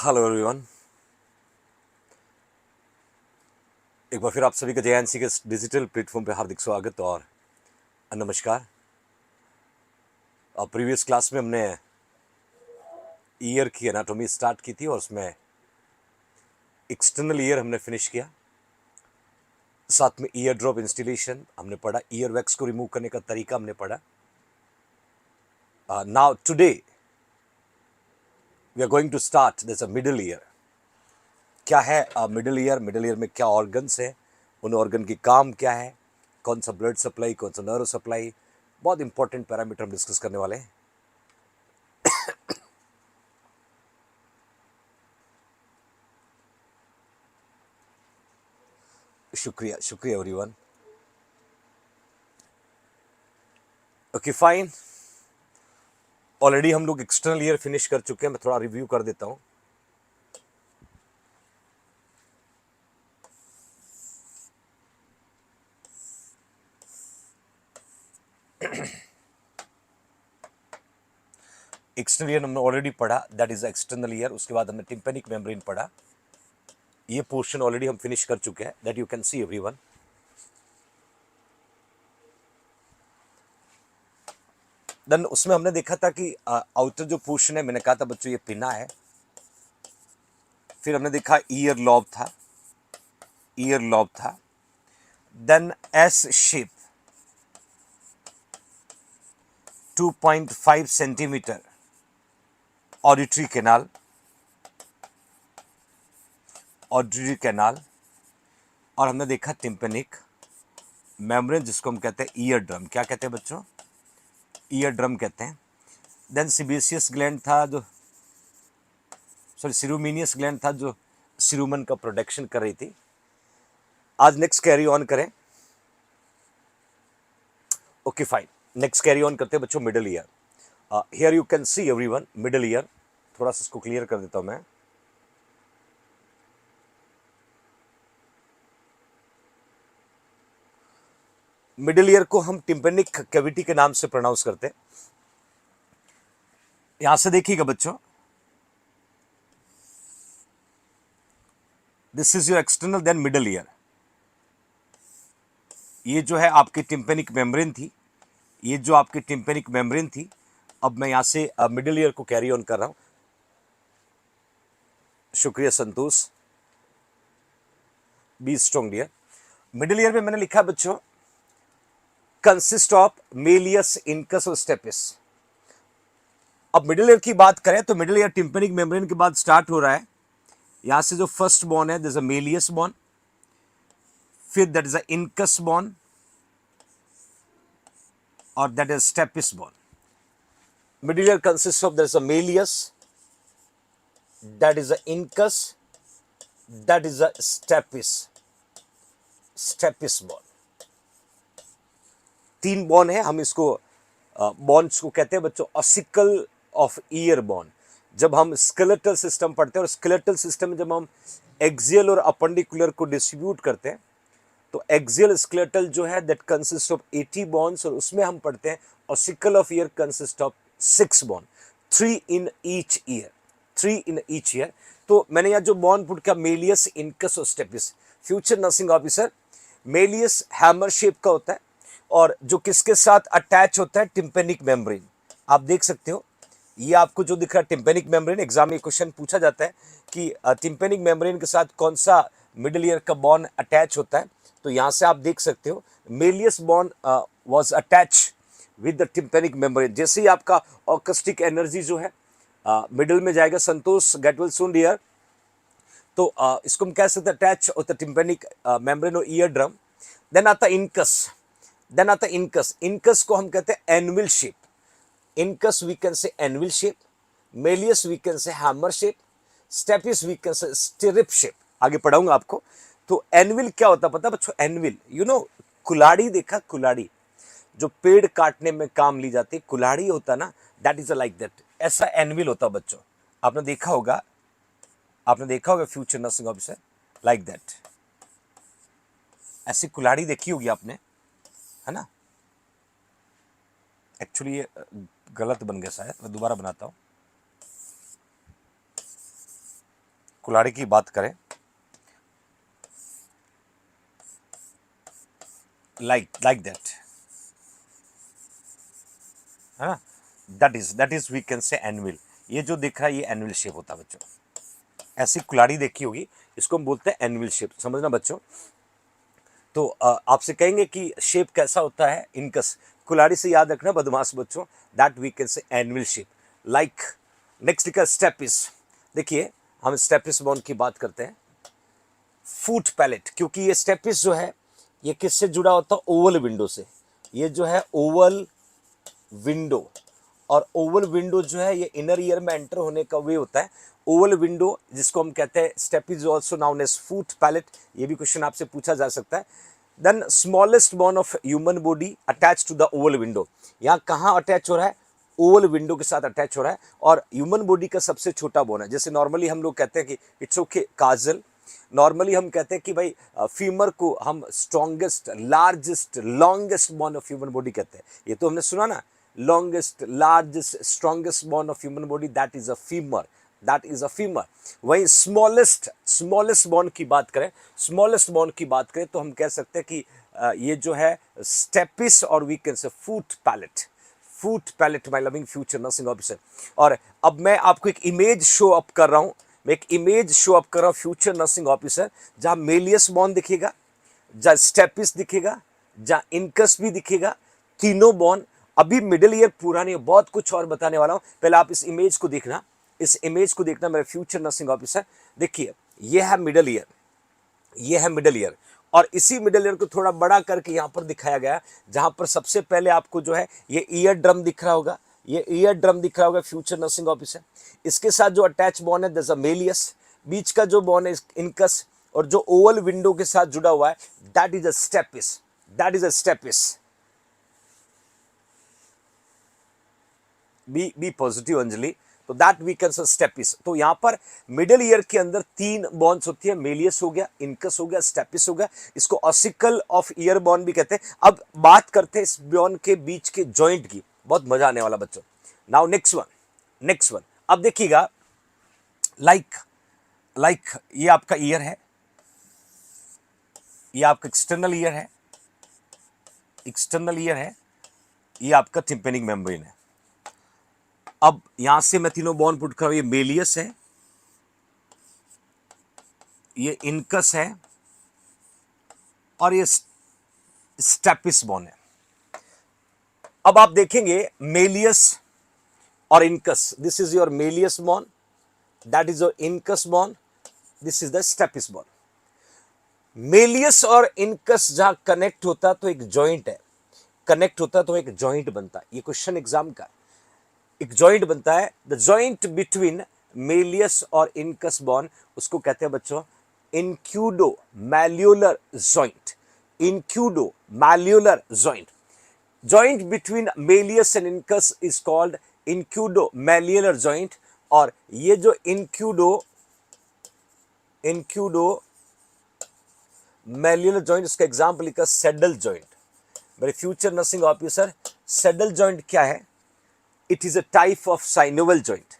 Hello everyone. एक बार फिर आप सभी का जेएनसी के डिजिटल प्लेटफॉर्म पे हार्दिक स्वागत और नमस्कार। प्रीवियस क्लास में हमने ईयर की एनाटॉमी स्टार्ट की थी और उसमें एक्सटर्नल ईयर हमने फिनिश किया। साथ में ईयर ड्रॉप इंस्टॉलेशन हमने पढ़ा, ईयर वैक्स को रिमूव करने का तरीका हमने पढ़ा। Now today we are going to start this middle year. क्या है मिडिल ईयर? मिडिल ईयर में क्या ऑर्गन्स है, उन ऑर्गन की काम क्या है, कौन सा ब्लड सप्लाई, कौन सा नर्व सप्लाई, बहुत इंपॉर्टेंट पैरामीटर हम डिस्कस करने वाले हैं। शुक्रिया शुक्रिया एवरीवन। ओके फाइन, ऑलरेडी हम लोग एक्सटर्नल ईयर फिनिश कर चुके हैं। मैं थोड़ा रिव्यू कर देता हूं। एक्सटर्नल ईयर हमने ऑलरेडी पढ़ा, दैट इज एक्सटर्नल ईयर। उसके बाद हमने टिम्पेनिक मेम्ब्रेन पढ़ा। ये पोर्शन ऑलरेडी हम फिनिश कर चुके हैं, that you can see everyone. Then उसमें हमने देखा था कि आउटर जो पोर्शन है, मैंने कहा था बच्चों ये पिना है। फिर हमने देखा ईयर लॉब था, ईयर लॉब था। Then S shape 2.5 centimetre auditory canal, auditory canal. और हमने देखा टिम्पेनिक मेम्ब्रेन जिसको हम कहते हैं ईयर ड्रम। क्या कहते हैं बच्चों? ईयर ड्रम कहते हैं। देन सिबेशियस ग्लैंड था जो, सॉरी सिरुमिनियस ग्लैंड था जो सिरुमन का प्रोडक्शन कर रही थी। आज नेक्स्ट कैरी ऑन करें। Okay fine, next carry on करते हैं बच्चों middle ear. Here you can see everyone middle ear. थोड़ा सा इसको क्लियर कर देता हूं मैं। मिडिल ईयर को हम टिम्पेनिक कैविटी के नाम से प्रोनाउंस करते हैं। यहां से देखिएगा बच्चों, this is your external then middle ear. ये जो है आपकी टिम्पेनिक मेम्ब्रेन थी, ये जो आपकी टिम्पेनिक मेम्ब्रेन थी। अब मैं यहां से मिडिल ईयर को कैरी ऑन कर रहा हूं। शुक्रिया Santosh, be strong dear. Middle ear में मैंने लिखा बच्चों कंसिस्ट ऑफ मेलियस, इनकस और स्टेपिस। अब मिडिल ईयर की बात करें तो मिडिल ईयर टिम्पेनिक मेम्ब्रेन के बाद स्टार्ट हो रहा है। यहां से जो फर्स्ट बॉन है, दिस अ मेलियस बॉन, फिर that is a incus bone और that is stapes bone. Middle ear consist of that is a malleus, that is a incus, that is a stapes, stapes bone. तीन बॉन है। हम इसको bonds को कहते हैं बच्चों ऑसिकल ऑफ ईयर बॉन। जब हम स्केलेटल सिस्टम पढ़ते हैं और स्केलेटल सिस्टम में जब हम एक्सियल और अपेंडिकुलर को डिस्ट्रीब्यूट करते हैं तो एक्सियल स्केलेटल जो है दैट कंसिस्ट ऑफ 80 बॉन्ड्स, और उसमें हम पढ़ते हैं ossicle of ear consist of 6 bond, 3 in each ear, 3 in each ear. तो मैंने यहाँ जो बॉन्ड पुट किया मेलियस, इनकस और stapes. Future nursing officer, malleus hammer shape का होता है और जो किसके साथ अटैच होता है? Tympanic membrane. आप देख सकते हो ये आपको जो दिख रहा है टिम्पेनिक मेम्ब्रेन। एग्जाम में क्वेश्चन पूछा जाता है कि टिम्पेनिक मेम्ब्रेन के साथ कौन सा मिडिल ईयर का बॉन्ड अटैच होता है। तो यहां से आप देख सकते हो Méliès bond was attach with the tympanic membrane. जैसे ही आपका ऑर्केस्ट्रिक एनर्जी जो है मिडिल में जाएगा, Santosh get well soon dear, तो इसको हम कह सकते हैं अटैच होता है टिम्पेनिक मेम्ब्रेन और ईयर ड्रम। देन आता इनकस, देन आता इनकस। इनकस को हम कहते हैं anvil shape. Incus we can say anvil shape, malleus we can say hammer shape, stapes we can say stirrup shape. आगे पढ़ाऊंगा आपको। तो एनविल क्या होता है पता है बच्चों? एनविल यू नो, कुलाड़ी देखा? कुलाड़ी जो पेड़ काटने में काम ली जाती है, कुलाड़ी होता ना, दैट इज लाइक दैट। ऐसा एनविल होता बच्चों। आपने देखा होगा, आपने देखा होगा future nursing officer like that. ऐसी कुलाड़ी देखी होगी आपने, है ना? एक्चुअली ये गलत बन गया शायद, मैं दोबारा बनाता हूं। कुल्हाड़ी की बात करें, लाइक दैट, है ना, that is we can say anvil. ये जो दिख रहा है ये एनविल शेप होता है बच्चों। ऐसी कुल्हाड़ी देखी होगी, इसको हम बोलते हैं एनविल शेप, समझना बच्चों। तो आपसे कहेंगे कि शेप कैसा होता है, इनकस, कुल्हाड़ी से याद रखना बदमाश बच्चों, that we can say anvil shape. Like next लिखा स्टेपिस। देखिए हम स्टेपिस बॉन की बात करते हैं। फूट पैलेट, क्योंकि ये स्टेपिस जो है ये किससे जुड़ा होता है, ओवल विंडो से। ये जो है ओवल विंडो, और ओवल विंडो जो है ये इनर ईयर में एंटर होने का वे होता है। ओवल विंडो जिसको हम कहते हैं step is also known as foot pallet. ये भी क्वेश्चन आपसे पूछा जा सकता है। Then smallest bone of human body attach to the oval window. यहाँ कहाँ अटैच हो रहा है, ओवल विंडो के साथ अटैच हो रहा है, और ह्यूमन बॉडी का सबसे छोटा बोन है। जैसे नॉर्मली हम लोग कहते हैं कि इट्स ओके काजल, नॉर्मली हम कहते हैं कि भाई फीमर को हम strongest, largest, longest bone of human body कहते हैं। ये तो हमने सुना ना, longest, largest, strongest bone of human body, that is a femur, that is a femur. वही स्मॉलेस्ट बोन की बात करें, स्मॉलेस्ट बोन की बात करें तो हम कह सकते हैं कि ये जो है स्टेपिस, और we can say foot pallet, foot pallet my loving future nursing officer. और अब मैं आपको एक इमेज शो अप कर रहा हूं, मैं एक इमेज शो अप कर रहा हूं फ्यूचर नर्सिंग ऑफिसर, जहां मेलियस बॉन दिखेगा, जहां स्टेपिस दिखेगा, जहां इनकस भी दिखेगा, तीनों बॉन। अभी मिडिल ईयर पूरा नहीं, बहुत कुछ और बताने वाला हूं, पहले आप इस इमेज को देखना, इस इमेज को देखना मेरे फ्यूचर नर्सिंग ऑफिसर। देखिए ये है मिडिल ईयर, ये है मिडिल ईयर, और इसी मिडिल ईयर को थोड़ा बड़ा करके यहां पर दिखाया गया, जहां पर सबसे पहले आपको जो है ये ईयर ड्रम दिख रहा होगा, ये ईयर ड्रम दिख रहा होगा फ्यूचर नर्सिंग ऑफिसर। इसके साथ जो अटैच बॉन है दैट्स अ मेलियस, बीच का जो बॉन है इनकस, और जो ओवल विंडो के साथ जुड़ा हुआ है that is a stapes, that is a stapes. Be positive Anjali, तो that we can say stapes. तो यहां पर मिडिल ईयर के अंदर तीन बॉन्स होती है, मेलियस हो गया, इनकस हो गया, स्टेपिस हो गया। इसको ऑसिकल ऑफ ईयर बॉन भी कहते हैं। अब बात करते हैं इस बॉन के बीच के जॉइंट की, बहुत मजा आने वाला बच्चों। नाउ नेक्स्ट वन, अब देखिएगा, लाइक ये आपका ईयर है, ये आपका एक्सटर्नल ईयर है, एक्सटर्नल ईयर है, ये आपका टिम्पेनिक मेम्ब्रेन है। अब यहां से मैं तीनों बॉन्ड पुट कर रहा हूं, ये मेलियस है, ये इनकस है, और ये स्टेपिस बॉन्ड है। अब आप देखेंगे मेलियस और incus, this is your malleus bond, that is your incus bond, this is the stapes bond. Malleus और इनकस जहां कनेक्ट होता तो एक जॉइंट है, कनेक्ट होता तो एक जॉइंट बनता। ये क्वेश्चन एग्जाम का, एक जॉइंट बनता है, द जॉइंट बिटवीन मेलियस और इनकस बॉन्ड, उसको कहते हैं बच्चों incudomalleolar joint, incudomalleolar joint. Joint between malleus and incus is called incudomalleolar joint. और ये जो इंक्यूडो मैल्यूलर जॉइंट, उसका एग्जाम्पल लिखा सेडल जॉइंट। मेरे future nursing officer, saddle joint क्या है, it is a type of synovial joint.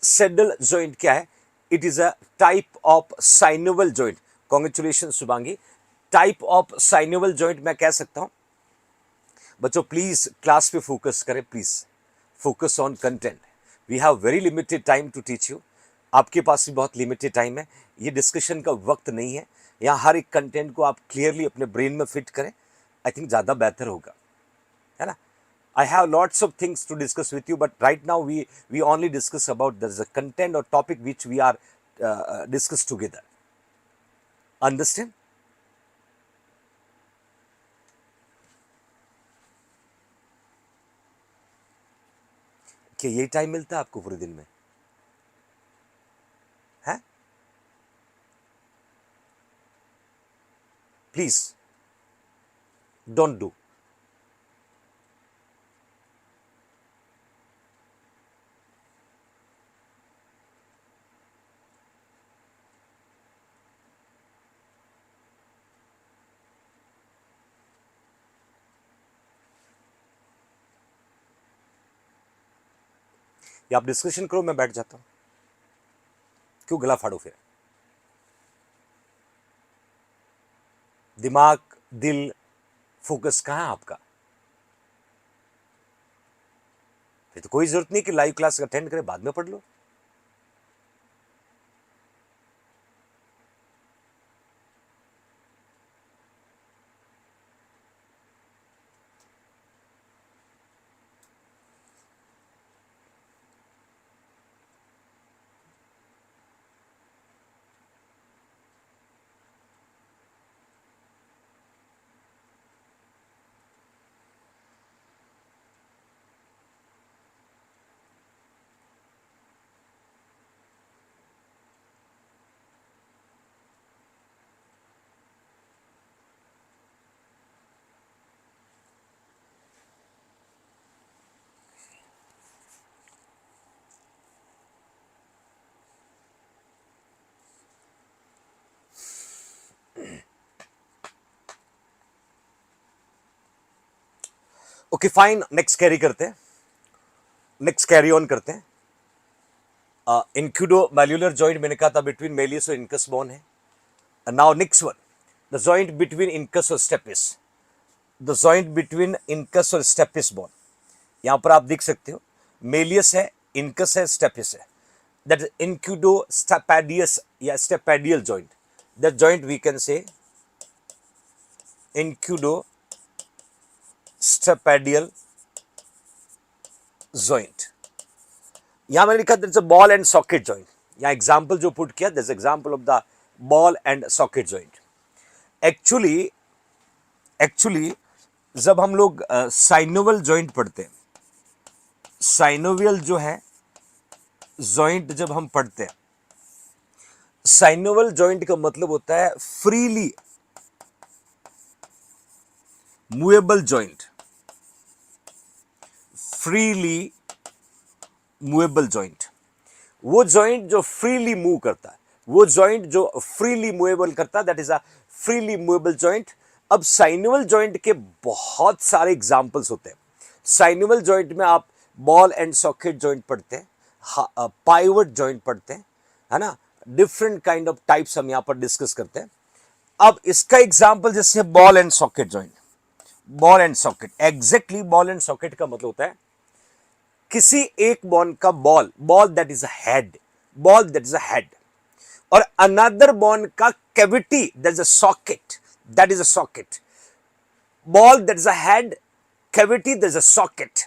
Saddle joint क्या है, it is a type of synovial joint. Congratulation Shubhangi, type of synovial joint मैं कह सकता हूं। बच्चों प्लीज क्लास पे फोकस करें, please focus on content, we have very limited time to teach you. आपके पास भी बहुत लिमिटेड टाइम है, ये डिस्कशन का वक्त नहीं है। यहाँ हर एक कंटेंट को आप क्लियरली अपने ब्रेन में फिट करें, आई थिंक ज़्यादा बेहतर होगा, है ना। I have lots of things to discuss with you, but right now we only discuss about the content or topic which we are discuss together. Understand? क्या यही टाइम मिलता है आपको पूरे दिन में, है? Please don't do. या आप डिस्कशन करो, मैं बैठ जाता हूं, क्यों गला फाड़ो फिर। दिमाग, दिल, फोकस कहाँ है आपका? फिर तो कोई जरूरत नहीं कि लाइव क्लास अटेंड करें, बाद में पढ़ लो। ओके फाइन, नेक्स्ट कैरी करते हैं, नेक्स्ट कैरी ऑन करते हैं। इंक्यूडो मैल्यूलर जॉइंट मैंने कहा था बिटवीन मेलियस और इनकस बोन है। Now next one, the joint between incus और stapes, the joint between incus और स्टेपिस बोन। यहां पर आप देख सकते हो मेलियस है, इनकस है, स्टेपिस है, दैट इज इंक्यूडो स्टेपेडियस या stapedial joint. That joint we can say incudostapedial joint. यहां मैंने लिखा that's a ball and socket joint. यहां एग्जांपल जो पुट किया that's example of the ball and socket joint. Actually जब हम लोग साइनोवियल जॉइंट पढ़ते हैं, साइनोवियल जो है जॉइंट जब हम पढ़ते हैं, साइनोवियल जॉइंट का मतलब होता है freely movable joint, freely movable joint. वो जॉइंट जो फ्रीली मूव करता है, वो जॉइंट जो फ्रीली मूवेबल करता है, that is a freely movable joint. अब साइनोवियल जॉइंट के बहुत सारे एग्जांपल्स होते हैं। साइनोवियल जॉइंट में आप बॉल एंड सॉकेट जॉइंट पढ़ते हैं, पाइवट जॉइंट पढ़ते हैं, है ना, डिफरेंट काइंड ऑफ टाइप्स हम यहां पर डिस्कस करते हैं। अब इसका एग्जांपल जैसे ball and socket joint, ball and socket, exactly ball and socket का मतलब होता है किसी एक बॉन का ball, ball that is a head, ball that is a head, और अनदर बॉन का cavity that is a socket, that is a socket. Ball that is a head, cavity that is a socket.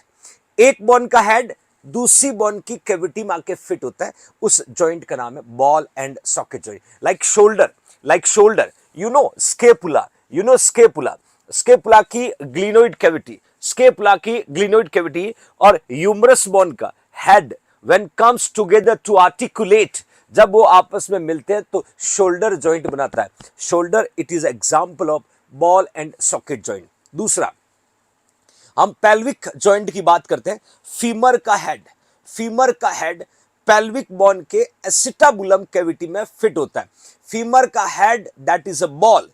एक बॉन का head दूसरी बॉन की cavity में आके fit होता है, उस जॉइंट का नाम है ball and socket joint. Like shoulder, like shoulder, you know scapula, you know scapula, scapula की ग्लिनोइड कैविटी, स्केपुला की ग्लिनोइड कैविटी और ह्यूमरस बोन का head when comes together to articulate, जब वो आपस में मिलते हैं तो शोल्डर जॉइंट बनाता है। Shoulder it is example of ball and socket joint. दूसरा, हम पेल्विक जॉइंट की बात करते हैं। फीमर का हेड, फीमर का हेड पेल्विक बोन के एसिटाबुलम कैविटी में फिट होता है। फीमर का head that is a ball,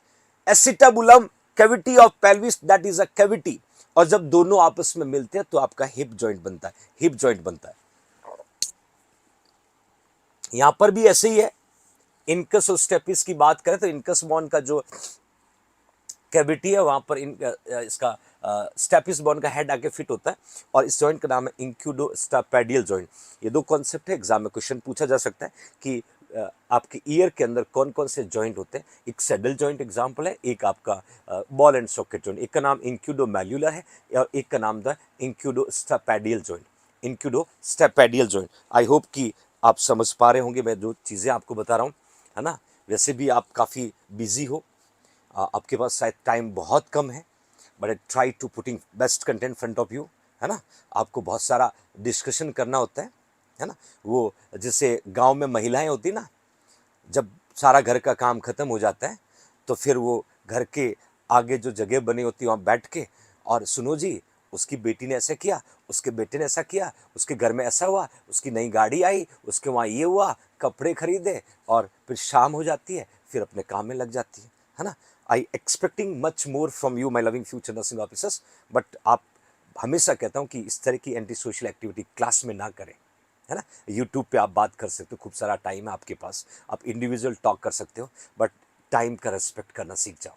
acetabulum cavity of pelvis that is a cavity, और जब दोनों आपस में मिलते हैं तो आपका हिप जॉइंट बनता है, हिप जॉइंट बनता है। यहां पर भी ऐसे ही है। इनकस और स्टेपिस की बात करें तो इनकस बोन का जो कैविटी है वहां पर इसका स्टेपिस बोन का हेड आके फिट होता है, और इस जॉइंट का नाम है इंक्यूडो स्टेपेडियल जॉइंट। ये दो कॉन्सेप्ट है, एग्जाम में क्वेश्चन पूछा जा सकता है कि आपके ईयर के अंदर कौन कौन से जॉइंट होते हैं। एक सैडल जॉइंट एग्जांपल है, एक आपका बॉल एंड सॉकेट जॉइंट, एक का नाम इंक्यूडो मैल्यूलर है और एक का नाम था इंक्यूडो स्टेपेडियल जॉइंट, इंक्यूडो स्टेपेडियल जॉइंट। आई होप कि आप समझ पा रहे होंगे मैं जो चीज़ें आपको बता रहा हूँ, है ना। वैसे भी आप काफ़ी बिजी हो, आपके पास शायद टाइम बहुत कम है, but I try to putting best content front of you, है ना। आपको बहुत सारा डिस्कशन करना होता है ना। वो जैसे गांव में महिलाएं होती ना, जब सारा घर का काम खत्म हो जाता है तो फिर वो घर के आगे जो जगह बनी होती है वहाँ बैठ के, और सुनो जी उसकी बेटी ने ऐसा किया, उसके बेटे ने ऐसा किया, उसके घर में ऐसा हुआ, उसकी नई गाड़ी आई, उसके वहाँ ये हुआ, कपड़े खरीदे, और फिर शाम हो जाती है, फिर अपने काम में लग जाती है ना। I expecting much more from you my loving future nursing officers, but आप हमेशा कहता हूँ कि इस तरह की एंटी सोशल एक्टिविटी क्लास में ना करें, है ना। यूट्यूब पे आप बात कर सकते हो, खूब सारा टाइम है आपके पास, आप इंडिविजुअल टॉक कर सकते हो, बट टाइम का रेस्पेक्ट करना सीख जाओ,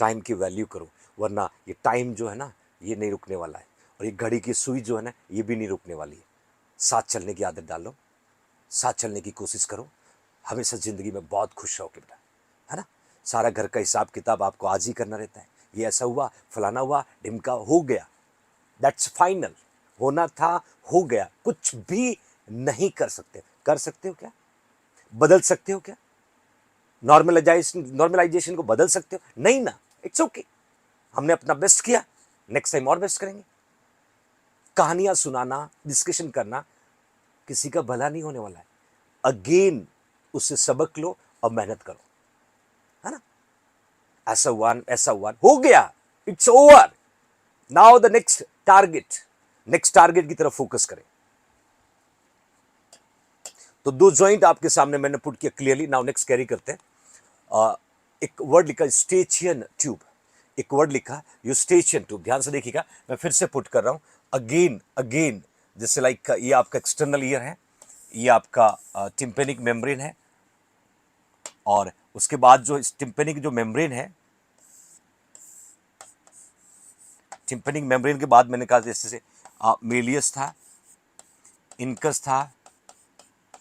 टाइम की वैल्यू करो, वरना ये टाइम जो है ना ये नहीं रुकने वाला है, और ये घड़ी की सुई जो है ना ये भी नहीं रुकने वाली है। साथ चलने की आदत डालो, साथ चलने की कोशिश करो, हमेशा ज़िंदगी में बहुत खुश रहो बेटा, है ना। सारा घर का हिसाब किताब आपको आज ही करना रहता है, ये ऐसा हुआ, फलाना हुआ, ढिमका हो गया, दैट्स फाइनल, होना था हो गया, कुछ भी नहीं कर सकते। कर सकते हो क्या? बदल सकते हो क्या? नॉर्मलाइजेशन को बदल सकते हो? नहीं ना, इट्स ओके, हमने अपना बेस्ट किया, नेक्स्ट टाइम और बेस्ट करेंगे। कहानियां सुनाना, डिस्कशन करना किसी का भला नहीं होने वाला है। अगेन उससे सबक लो और मेहनत करो, है ना। ऐसा हुआ हो गया, it's over, now the next target की तरफ फोकस करें। तो दो जॉइंट आपके सामने मैंने पुट किया क्लियरली। नाउ नेक्स्ट कैरी करते हैं। एक वर्ड लिखा यूस्टेचियन ट्यूब, एक वर्ड लिखा यूस्टेचियन ट्यूब, ध्यान से देखिएगा, मैं फिर से पुट कर रहा हूं अगेन, जैसे लाइक ये आपका एक्सटर्नल ईयर है, ये आपका टिम्पेनिक मेम्ब्रेन है, और उसके बाद जो टिम्पेनिक जो मेम्ब्रेन है, टिम्पेनिक मेम्ब्रेन के बाद मैंने कहा जैसे मेलियस था, इनकस था,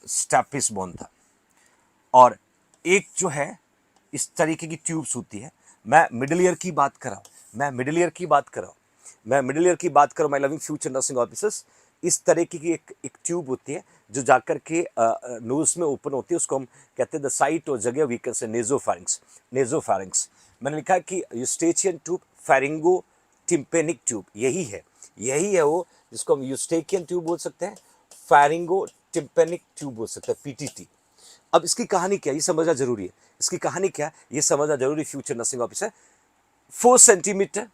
स्टेपिस बोन था, और एक जो है इस तरीके की ट्यूब्स होती है। मैं मिडिल ईयर की बात कर रहा हूँ, my loving future nursing officers. इस तरीके की एक ट्यूब होती है जो जाकर के नोज में ओपन होती है, उसको हम कहते हैं द साइट और जगह वीकर से नेजोफैरिंक्स। मैंने लिखा है कि यूस्टेचियन ट्यूब, फेरिंगो टिम्पेनिक ट्यूब, यही है वो जिसको हम यूस्टेकियन ट्यूब बोल सकते हैं, फेरिंगो टिम्पेनिक ट्यूब बोल सकते हैं, पीटीटी। अब इसकी कहानी क्या है ये समझना जरूरी है, future nursing officer. 4 centimetre,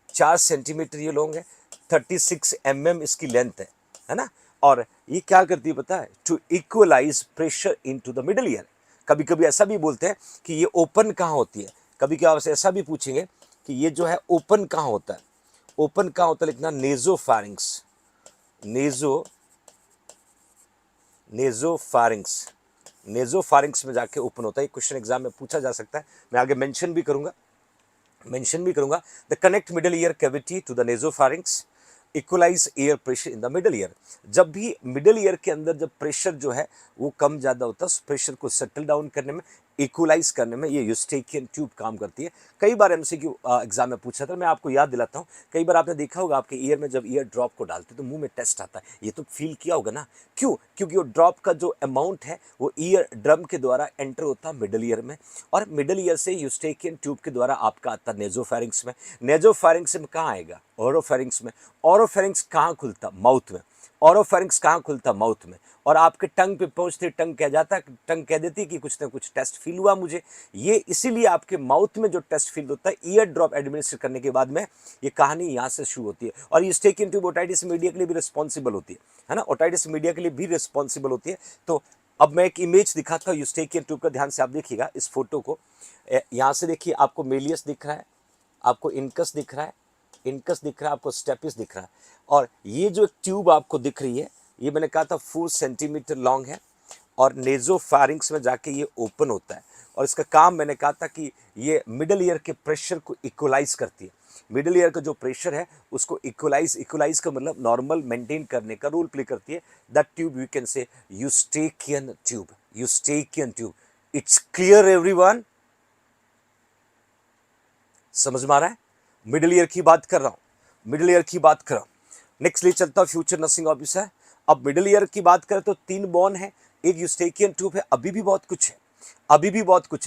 4 centimetre ये लॉन्ग है, 36 mm इसकी लेंथ है ना। और ये क्या करती है पता है? To equalise pressure into the middle ear. कभी कभी ऐसा भी बोलते हैं कि ये ओपन कहाँ होती है, कभी कभी आपसे ऐसा भी पूछेंगे कि ये जो है ओपन कहाँ होता है, लिखना नेजोफैरिंक्स में जाके ओपन होता है। क्वेश्चन एग्जाम में पूछा जा सकता है, मैं आगे मेंशन भी करूंगा। The connect middle ear cavity to the nasopharynx, equalize air pressure in the middle ear. जब भी मिडिल ईयर के अंदर जब प्रेशर जो है वो कम ज़्यादा होता है, उस प्रेशर को सेटल डाउन करने में, इक्वलाइज करने में ये यूस्टेकियन ट्यूब काम करती है। कई बार एमसीक्यू एग्जाम में पूछा था, मैं आपको याद दिलाता हूँ। कई बार आपने देखा होगा आपके ईयर में जब ईयर ड्रॉप को डालते तो मुंह में टेस्ट आता है, ये तो फील किया होगा ना। क्यों? क्योंकि वो ड्रॉप का जो अमाउंट है वो ईयर ड्रम के द्वारा एंटर होता है मिडिल ईयर में, और मिडिल ईयर से यूस्टेकियन ट्यूब के द्वारा आपका आता है नेजोफैरिंक्स में। नेजोफैरिंक्स में कहाँ आएगा? ओरोफैरिंक्स में। ओरोफैरिंक्स कहाँ खुलता? माउथ में। ओरोफैरिंक्स कहाँ खुलता? माउथ में। और आपके टंग पे पहुंचते टंग कह देती कि कुछ ना कुछ टेस्ट फील हुआ मुझे। ये इसीलिए आपके माउथ में जो टेस्ट फील होता है ईयर ड्रॉप एडमिनिस्टर करने के बाद में, ये कहानी यहाँ से शुरू होती है। और यूस्टेकियन ट्यूब ओटाइटिस मीडिया के लिए भी रिस्पॉन्सिबल होती है ना, ओटाइटिस मीडिया के लिए भी रिस्पॉन्सिबल होती है। तो अब मैं एक इमेज दिखाता हूँ यूस्टेकियन ट्यूब का, ध्यान से आप देखिएगा इस फोटो को। यहाँ से देखिए, आपको मेलियस दिख रहा है, आपको इनकस दिख रहा है, आपको स्टेपिस दिख रहा है, और ये जो ट्यूब आपको दिख रही है ये मैंने कहा था 4 सेंटीमीटर लॉन्ग है, और नेजोफैरिंक्स में जाके ये ओपन होता है। और इसका काम मैंने कहा था कि ये मिडिल ईयर के प्रेशर को इक्वलाइज करती है। मिडिल ईयर का जो प्रेशर है उसको इक्वलाइज का मतलब नॉर्मल मेंटेन करने का रोल प्ले करती है। That tube you can say Eustachian tube. It's clear everyone? समझ में आ रहा है? मिडिल ईयर की बात कर रहा हूं। नेक्स्ट ले चलता हूं फ्यूचर नर्सिंग ऑफिसर। अब मिडिल ईयर की बात करें तो 3 बोन है, एक यूस्टेकियन ट्यूब है, अभी भी बहुत कुछ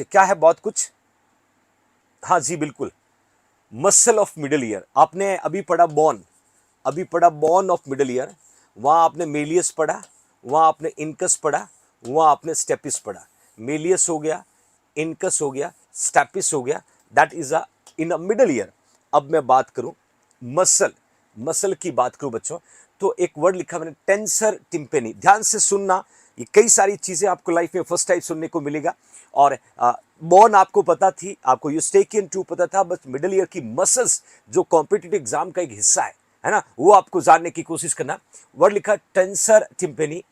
है। क्या है बहुत कुछ? हाँ जी बिल्कुल, मसल ऑफ मिडिल ईयर। आपने अभी पढ़ा बोन ऑफ मिडिल ईयर, वहां आपने मेलियस पढ़ा, वहां आपने इनकस पढ़ा, वहां आपने स्टेपिस पढ़ा। मेलियस हो गया, इनकस हो गया, स्टेपिस हो गया, that is in a middle ear. अब मैं बात करूं मसल की बात करूं बच्चों, तो एक वर्ड लिखा मैंने, टेंसर टिम्पेनी। ध्यान से सुनना, ये कई सारी चीजें आपको लाइफ में फर्स्ट टाइम सुनने को मिलेगा। और बोन आपको पता थी, आपको यूस्टेकियन ट्यूब पता था, बस मिडिल ईयर की मसल्स जो कॉम्पिटिटिव एग्जाम का एक हिस्सा है ना, वो आपको जानने की कोशिश करना। वर्ड लिखा tensor tympani,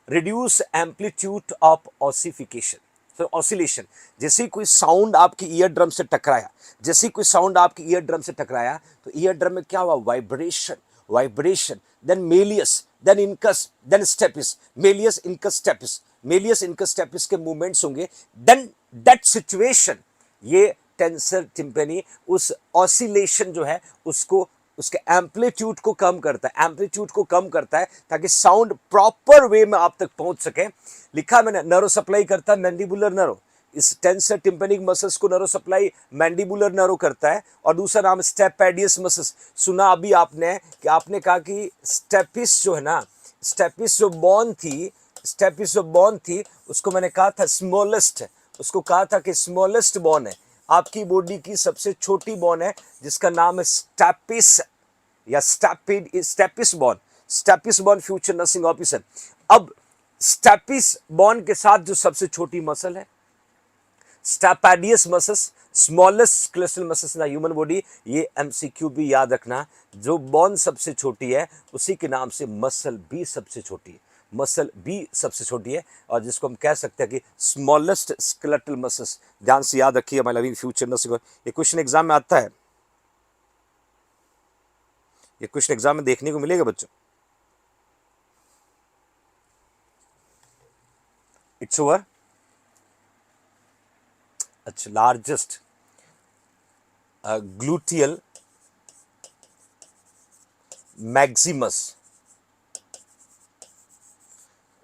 reduce amplitude of ossification. So oscillation, जैसे ही कोई साउंड आपकी ईयर ड्रम से टकराया, जैसे ही कोई साउंड आपकी ईयर ड्रम से टकराया तो ईयर ड्रम में क्या हुआ, vibration, vibration, then malleus, then incus, then stapes, malleus incus stapes, malleus incus stapes के मूवमेंट्स होंगे, देन दैट सिचुएशन, ये टेंसर टिम्पेनी उस ऑसिलेशन जो है उसको, उसके एम्पलीट्यूड को कम करता है, एम्पलीट्यूड को कम करता है ताकि साउंड प्रॉपर वे में आप तक पहुंच सके। लिखा मैंने, नर्व सप्लाई करता है मैंडिबुलर नर्व, इस टेंसर टिम्पेनिक मसल्स को नर्व सप्लाई मैंडिबुलर नर्व करता है, और दूसरा नाम स्टेपेडियस मसल्स। सुना अभी आपने कि आपने कहा कि स्टेपिस जो है ना, स्टेपिस जो बोन थी, स्टेपिस जो बोन थी उसको मैंने कहा था स्मॉलेस्ट, उसको कहा था कि स्मॉलेस्ट बोन है, आपकी बॉडी की सबसे छोटी बोन है जिसका नाम है स्टेपिस या स्टेपिड, stapes bone, stapes bone future nursing officer. अब स्टेपिस बोन के साथ जो सबसे छोटी मसल है stapedius muscles, smallest skeletal muscles in the human body, ये एमसीक्यू भी याद रखना, जो बोन सबसे छोटी है उसी के नाम से मसल भी सबसे छोटी है, मसल भी सबसे छोटी है, और जिसको हम कह सकते हैं कि स्मॉलेस्ट स्केलेटल मसल्स। ध्यान से याद रखिए माय लविंग फ्यूचर नर्सिंग, ये क्वेश्चन एग्जाम में आता है, ये क्वेश्चन एग्जाम में देखने को मिलेगा बच्चों। It's over. अच्छा, largest gluteal maximus,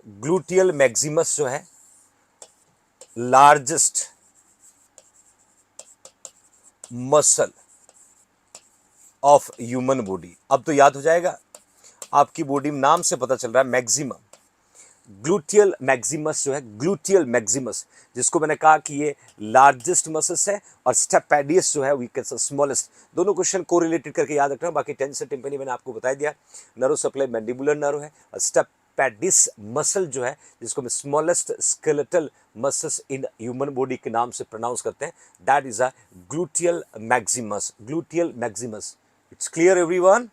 gluteal maximus जो है largest muscle of human body. अब तो याद हो जाएगा, आपकी बॉडी में नाम से पता चल रहा है मैक्सिमम, ग्लूटियल मैक्सिमस जो है, ग्लूटियल मैक्सिमस, जिसको मैंने कहा कि ये लार्जेस्ट मसल्स है, और स्टेपेडियस जो है वी कैन से स्मॉलेस्ट। दोनों क्वेश्चन कोरिलेटेड करके याद रखना। बाकी टेंसर टिम्पेनी मैंने आपको बता दिया, नर्व सप्लाई मैंडिबुलर नर्व है, और स्टेपेडिस मसल जो है जिसको हम smallest skeletal muscles in human body के नाम से प्रोनाउंस करते हैं, that is a gluteal maximus, gluteal Maximus. It's clear everyone?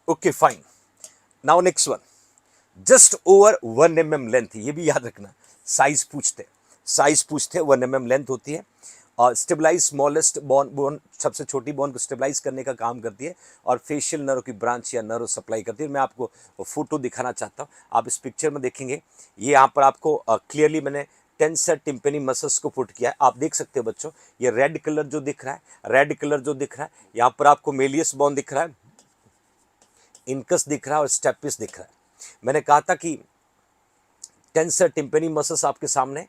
Okay fine. Now next one, just over 1 mm length, ये भी याद रखना, साइज पूछते, साइज पूछते, 1 mm लेंथ होती है, और स्टेबलाइज स्मॉलेस्ट बोन, बोन सबसे छोटी बोन को स्टेबलाइज करने का काम करती है, और फेशियल नर्व की ब्रांच या नर्व सप्लाई करती है। मैं आपको फोटो दिखाना चाहता हूँ, आप इस पिक्चर में देखेंगे, ये यहाँ पर आपको क्लियरली मैंने टेंसर टिम्पेनी मसल्स को पुट किया है, आप देख सकते हो बच्चों, ये रेड कलर जो दिख रहा है, रेड कलर जो दिख रहा है, यहाँ पर आपको मेलियस बोन दिख रहा है, इनकस दिख रहा है, और स्टेपिस दिख रहा है। मैंने कहा था कि टेंसर टिम्पेनी मसल्स आपके सामने,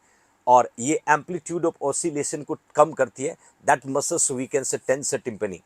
और ये एम्पलीट्यूड ऑफ ऑसिलेशन को कम करती है, that muscles we can say tensor tympani.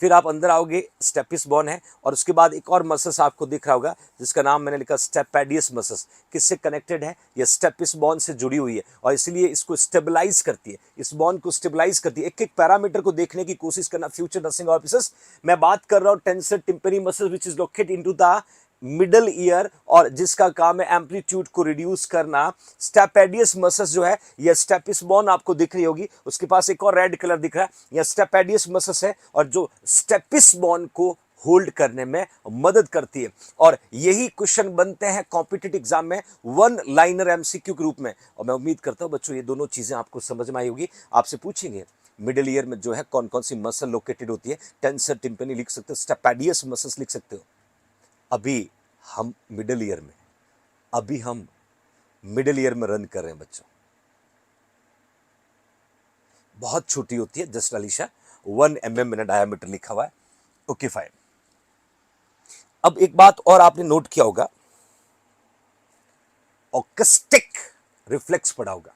फिर आप अंदर आओगे, स्टेपिस बोन है, और उसके बाद एक और मसल्स आपको दिख रहा होगा जिसका नाम मैंने लिखा स्टेपेडियस मसल्स। किससे कनेक्टेड है? ये स्टेपिस बोन से जुड़ी हुई है, और इसलिए इसको स्टेबलाइज करती है, इस बोन को स्टेबलाइज करती है। एक एक पैरामीटर को देखने की कोशिश करना फ्यूचर नर्सिंग ऑफिसर्स। मैं बात कर रहा हूँ tensor tympani muscles which is located into the middle ear, और जिसका काम है एम्पलीट्यूड को रिड्यूस करना। स्टेपेडियस मसल्स जो है, यह स्टेपिस बोन आपको दिख रही होगी, उसके पास एक और रेड कलर दिख रहा है, यह स्टेपेडियस मसल्स है, और जो स्टेपिस बोन को होल्ड करने में मदद करती है। और यही क्वेश्चन बनते हैं कॉम्पिटिटिव एग्जाम में 1 लाइनर एमसीक्यू के रूप में, और मैं उम्मीद करता हूं बच्चों ये दोनों चीजें आपको समझ में आई होगी। आपसे पूछेंगे मिडिल ईयर में जो है कौन कौन सी मसल लोकेटेड होती है, टेंसर टिम्पेनी लिख सकते हो, स्टेपेडियस मसल्स लिख सकते हो। अभी हम मिडिल ईयर में, अभी हम मिडिल ईयर में रन कर रहे हैं बच्चों, बहुत छोटी होती है, जस्ट अलीशा 1 mm मैंने डायमीटर लिखा हुआ है। Okay fine. अब एक बात और आपने नोट किया होगा, ऑकस्टिक रिफ्लेक्स पढ़ा होगा,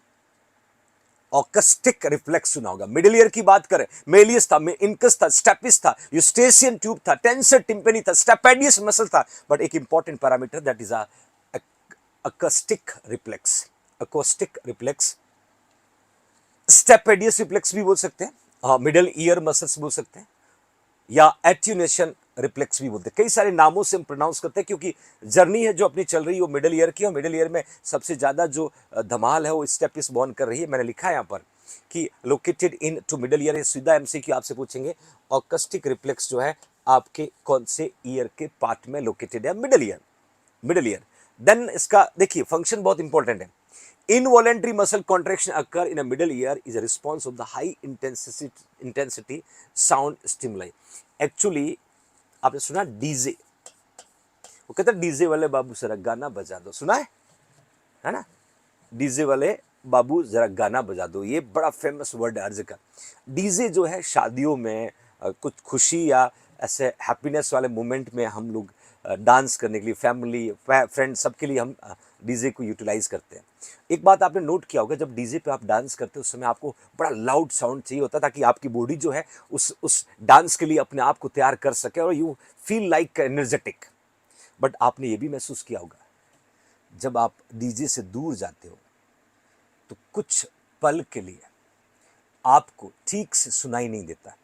ऑकस्टिक रिफ्लेक्स सुना होगा। मिडिल ईयर की बात करें, मेलियस था, इनकस था, स्टेपिस था, यूस्टेशियन ट्यूब था, टेंसर टिम्पेनी था, स्टेपेडियस मसल था, बट एक important parameter that is acoustic reflex, acoustic reflex, stapedius reflex भी बोल सकते हैं, हाँ, मिडिल ईयर मसल्स बोल सकते हैं, या एट्यूनेशन रिफ्लेक्स भी बोलते हैं। कई सारे नामों से हम प्रोनाउंस करते हैं, क्योंकि जर्नी है जो अपनी चल रही है वो मिडिल ईयर की, और मिडिल ईयर में सबसे ज्यादा जो धमाल है वो स्टेपिस बोन कर रही है। मैंने लिखा है यहाँ पर कि located in to middle ear, सीधा एमसीक्यू आपसे पूछेंगे ऑकस्टिक रिफ्लेक्स जो है आपके कौन से ईयर के पार्ट में लोकेटेड है, middle ear, middle ear. Then इसका देखिए फंक्शन बहुत इंपॉर्टेंट है। Involuntary muscle contraction occur in a middle ear is a response of the high intensity sound stimuli. Actually आपने सुना डीजे, वो कहते हैं डीजे वाले बाबू जरा गाना बजा दो, सुना है ना, डीजे वाले बाबू जरा गाना बजा दो, ये बड़ा फेमस वर्ड है हर जगह। डीजे जो है शादियों में कुछ खुशी या ऐसे हैप्पीनेस वाले मोमेंट में हम लोग डांस करने के लिए, फैमिली फ्रेंड सबके लिए हम डीजे को यूटिलाइज करते हैं। एक बात आपने नोट किया होगा, जब डीजे पे आप डांस करते हो उस समय आपको बड़ा लाउड साउंड चाहिए होता है ताकि आपकी बॉडी जो है उस डांस के लिए अपने आप को तैयार कर सके और you feel like energetic. But आपने ये भी महसूस किया होगा जब आप डीजे से दूर जाते हो तो कुछ पल के लिए आपको ठीक से सुनाई नहीं देता,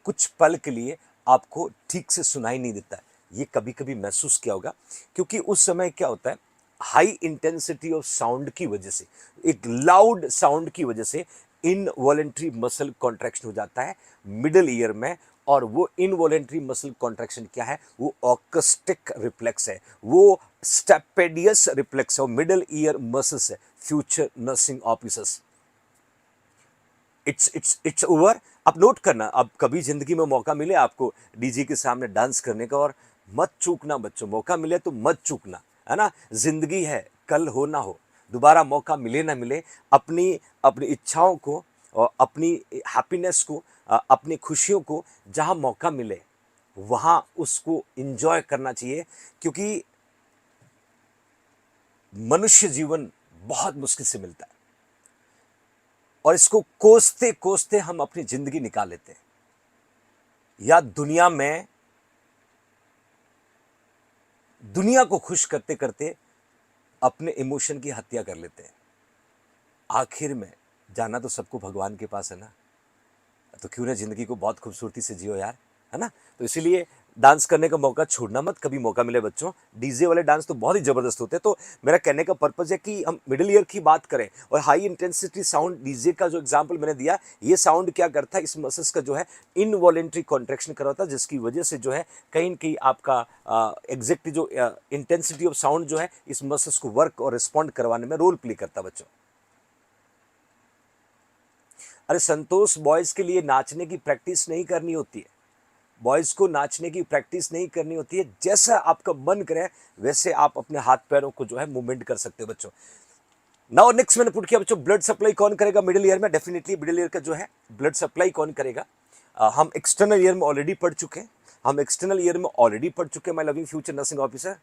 कुछ पल के लिए आपको ठीक से सुनाई नहीं देता। ये कभी कभी महसूस किया होगा, क्योंकि उस समय क्या होता है, हाई इंटेंसिटी ऑफ साउंड की वजह से, एक लाउड साउंड की वजह से इनवॉलेंट्री मसल कॉन्ट्रैक्शन हो जाता है मिडल ईयर में। और वो इनवॉलेंट्री मसल कॉन्ट्रैक्शन क्या है, वो ऑकस्टिक रिफ्लेक्स है, वो स्टेपेडियस रिफ्लेक्स है, वो मिडल ईयर मसल्स है, future nursing officers. It's over. आप नोट करना, अब कभी जिंदगी में मौका मिले आपको डीजे के सामने डांस करने का, और मत चूकना बच्चों, मौका मिले तो मत चूकना, है ना। जिंदगी है, कल हो ना हो, दोबारा मौका मिले ना मिले, अपनी अपनी इच्छाओं को और अपनी हैप्पीनेस को, अपनी खुशियों को जहां मौका मिले वहां उसको एंजॉय करना चाहिए। क्योंकि मनुष्य जीवन बहुत मुश्किल से मिलता है और इसको कोसते कोसते हम अपनी जिंदगी निकाल लेते हैं, या दुनिया को खुश करते करते अपने इमोशन की हत्या कर लेते हैं। आखिर में जाना तो सबको भगवान के पास है ना, तो क्यों ना जिंदगी को बहुत खूबसूरती से जियो यार, है ना। तो इसीलिए डांस करने का मौका छोड़ना मत, कभी मौका मिले बच्चों। डीजे वाले डांस तो बहुत ही जबरदस्त होते हैं। तो मेरा कहने का पर्पज है कि हम मिडिल ईयर की बात करें, और हाई इंटेंसिटी साउंड डीजे का जो एग्जांपल मैंने दिया, ये साउंड क्या करता है, इस मसल्स का जो है इनवॉलेंट्री कॉन्ट्रैक्शन करवाता है, जिसकी वजह से जो है कहीं न कहीं आपका एग्जैक्ट जो इंटेंसिटी ऑफ साउंड जो है इस मसल्स को वर्क और रिस्पॉन्ड करवाने में रोल प्ले करता है बच्चों। अरे संतोष, बॉयज के लिए नाचने की प्रैक्टिस नहीं करनी होती है, बॉयज को नाचने की प्रैक्टिस नहीं करनी होती है। जैसा आपका मन करे वैसे आप अपने हाथ पैरों को जो है मूवमेंट कर सकते हो बच्चों। नाउ नेक्स्ट मैंने पुट किया बच्चों, ब्लड सप्लाई कौन करेगा मिडिल ईयर में। डेफिनेटली मिडिल ईयर का जो है ब्लड सप्लाई कौन करेगा। हम एक्सटर्नल ईयर में ऑलरेडी पढ़ चुके हैं, my loving future nursing officer.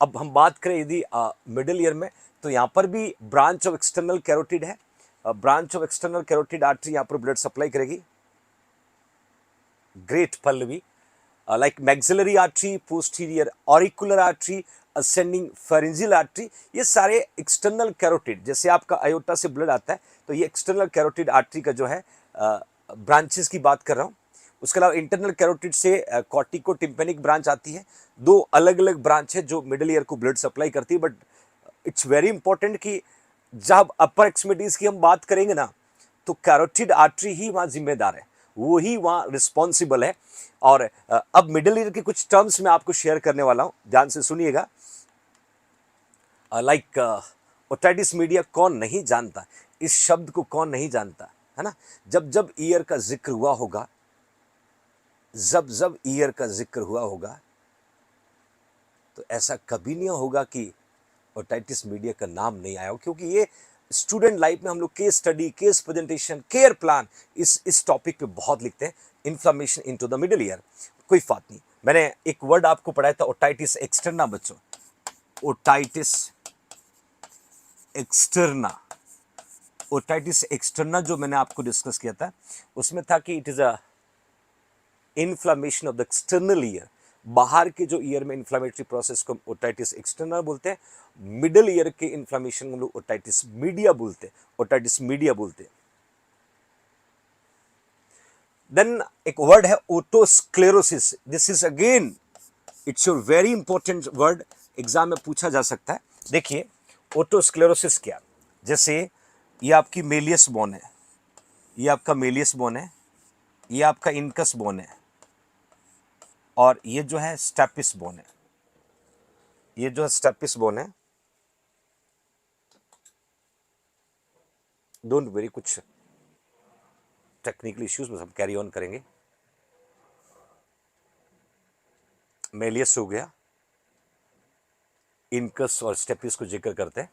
अब हम बात करें यदि मिडिल ईयर में, तो यहाँ पर भी ब्रांच ऑफ एक्सटर्नल कैरोटिड है, branch of external carotid artery यहाँ पर ब्लड सप्लाई करेगी। Great Pallavi, like maxillary artery, posterior auricular artery, ascending pharyngeal artery, ये सारे एक्सटर्नल कैरोटिड, जैसे आपका अयोटा से ब्लड आता है तो ये एक्सटर्नल कैरोटिड आर्टरी का जो है ब्रांचेस की बात कर रहा हूँ। उसके अलावा इंटरनल कैरोटिड से कॉर्टिको टिम्पेनिक ब्रांच आती है। दो अलग अलग ब्रांच है जो मिडिल ईयर को ब्लड सप्लाई करती है। बट इट्स वेरी इंपॉर्टेंट कि जब अपर एक्सट्रीमिटीज की हम बात करेंगे ना, तो कैरोटिड आर्टरी ही वहां जिम्मेदार है, वो ही वहां रिस्पॉन्सिबल है। और अब मिडिल ईयर के कुछ टर्म्स मैं आपको शेयर करने वाला हूं, ध्यान से सुनिएगा। लाइक ओटाइटिस मीडिया कौन नहीं जानता, इस शब्द को कौन नहीं जानता, है ना। जब जब ईयर का जिक्र हुआ होगा, जब ईयर का जिक्र हुआ होगा, तो ऐसा कभी नहीं होगा कि ओटाइटिस मीडिया का नाम नहीं आया हो। क्योंकि ये स्टूडेंट लाइफ में हम लोग case study, case presentation, care plan इस टॉपिक पे बहुत लिखते हैं, inflammation into the middle year. कोई बात नहीं, मैंने एक वर्ड आपको पढ़ाया था ओटाइटिस एक्सटर्ना बच्चों, ओटाइटिस एक्सटर्ना। ओटाइटिस एक्सटर्ना जो मैंने आपको डिस्कस किया था उसमें था कि it is a inflammation of the external ear, बाहर के जो ईयर में इन्फ्लेमेटरी प्रोसेस को ओटाइटिस एक्सटर्नल बोलते हैं। मिडिल ईयर के इन्फ्लेमेशन को हम लोग ओटाइटिस मीडिया बोलते हैं, देन एक वर्ड है otosclerosis. This is again it's your very important word, exam में पूछा जा सकता है। देखिए ओटोस्क्लेरोसिस क्या, जैसे ये आपकी मेलियस बोन है, ये आपका मेलियस बोन है, ये आपका इनकस बोन है, और ये जो है स्टेपिस बोन है। ये जो है स्टेपिस बोन है। डोंट वेरी, कुछ टेक्निकल इश्यूज में हम कैरी ऑन करेंगे। मेलियस हो गया, इनकस और स्टेपिस को जिक्र करते हैं।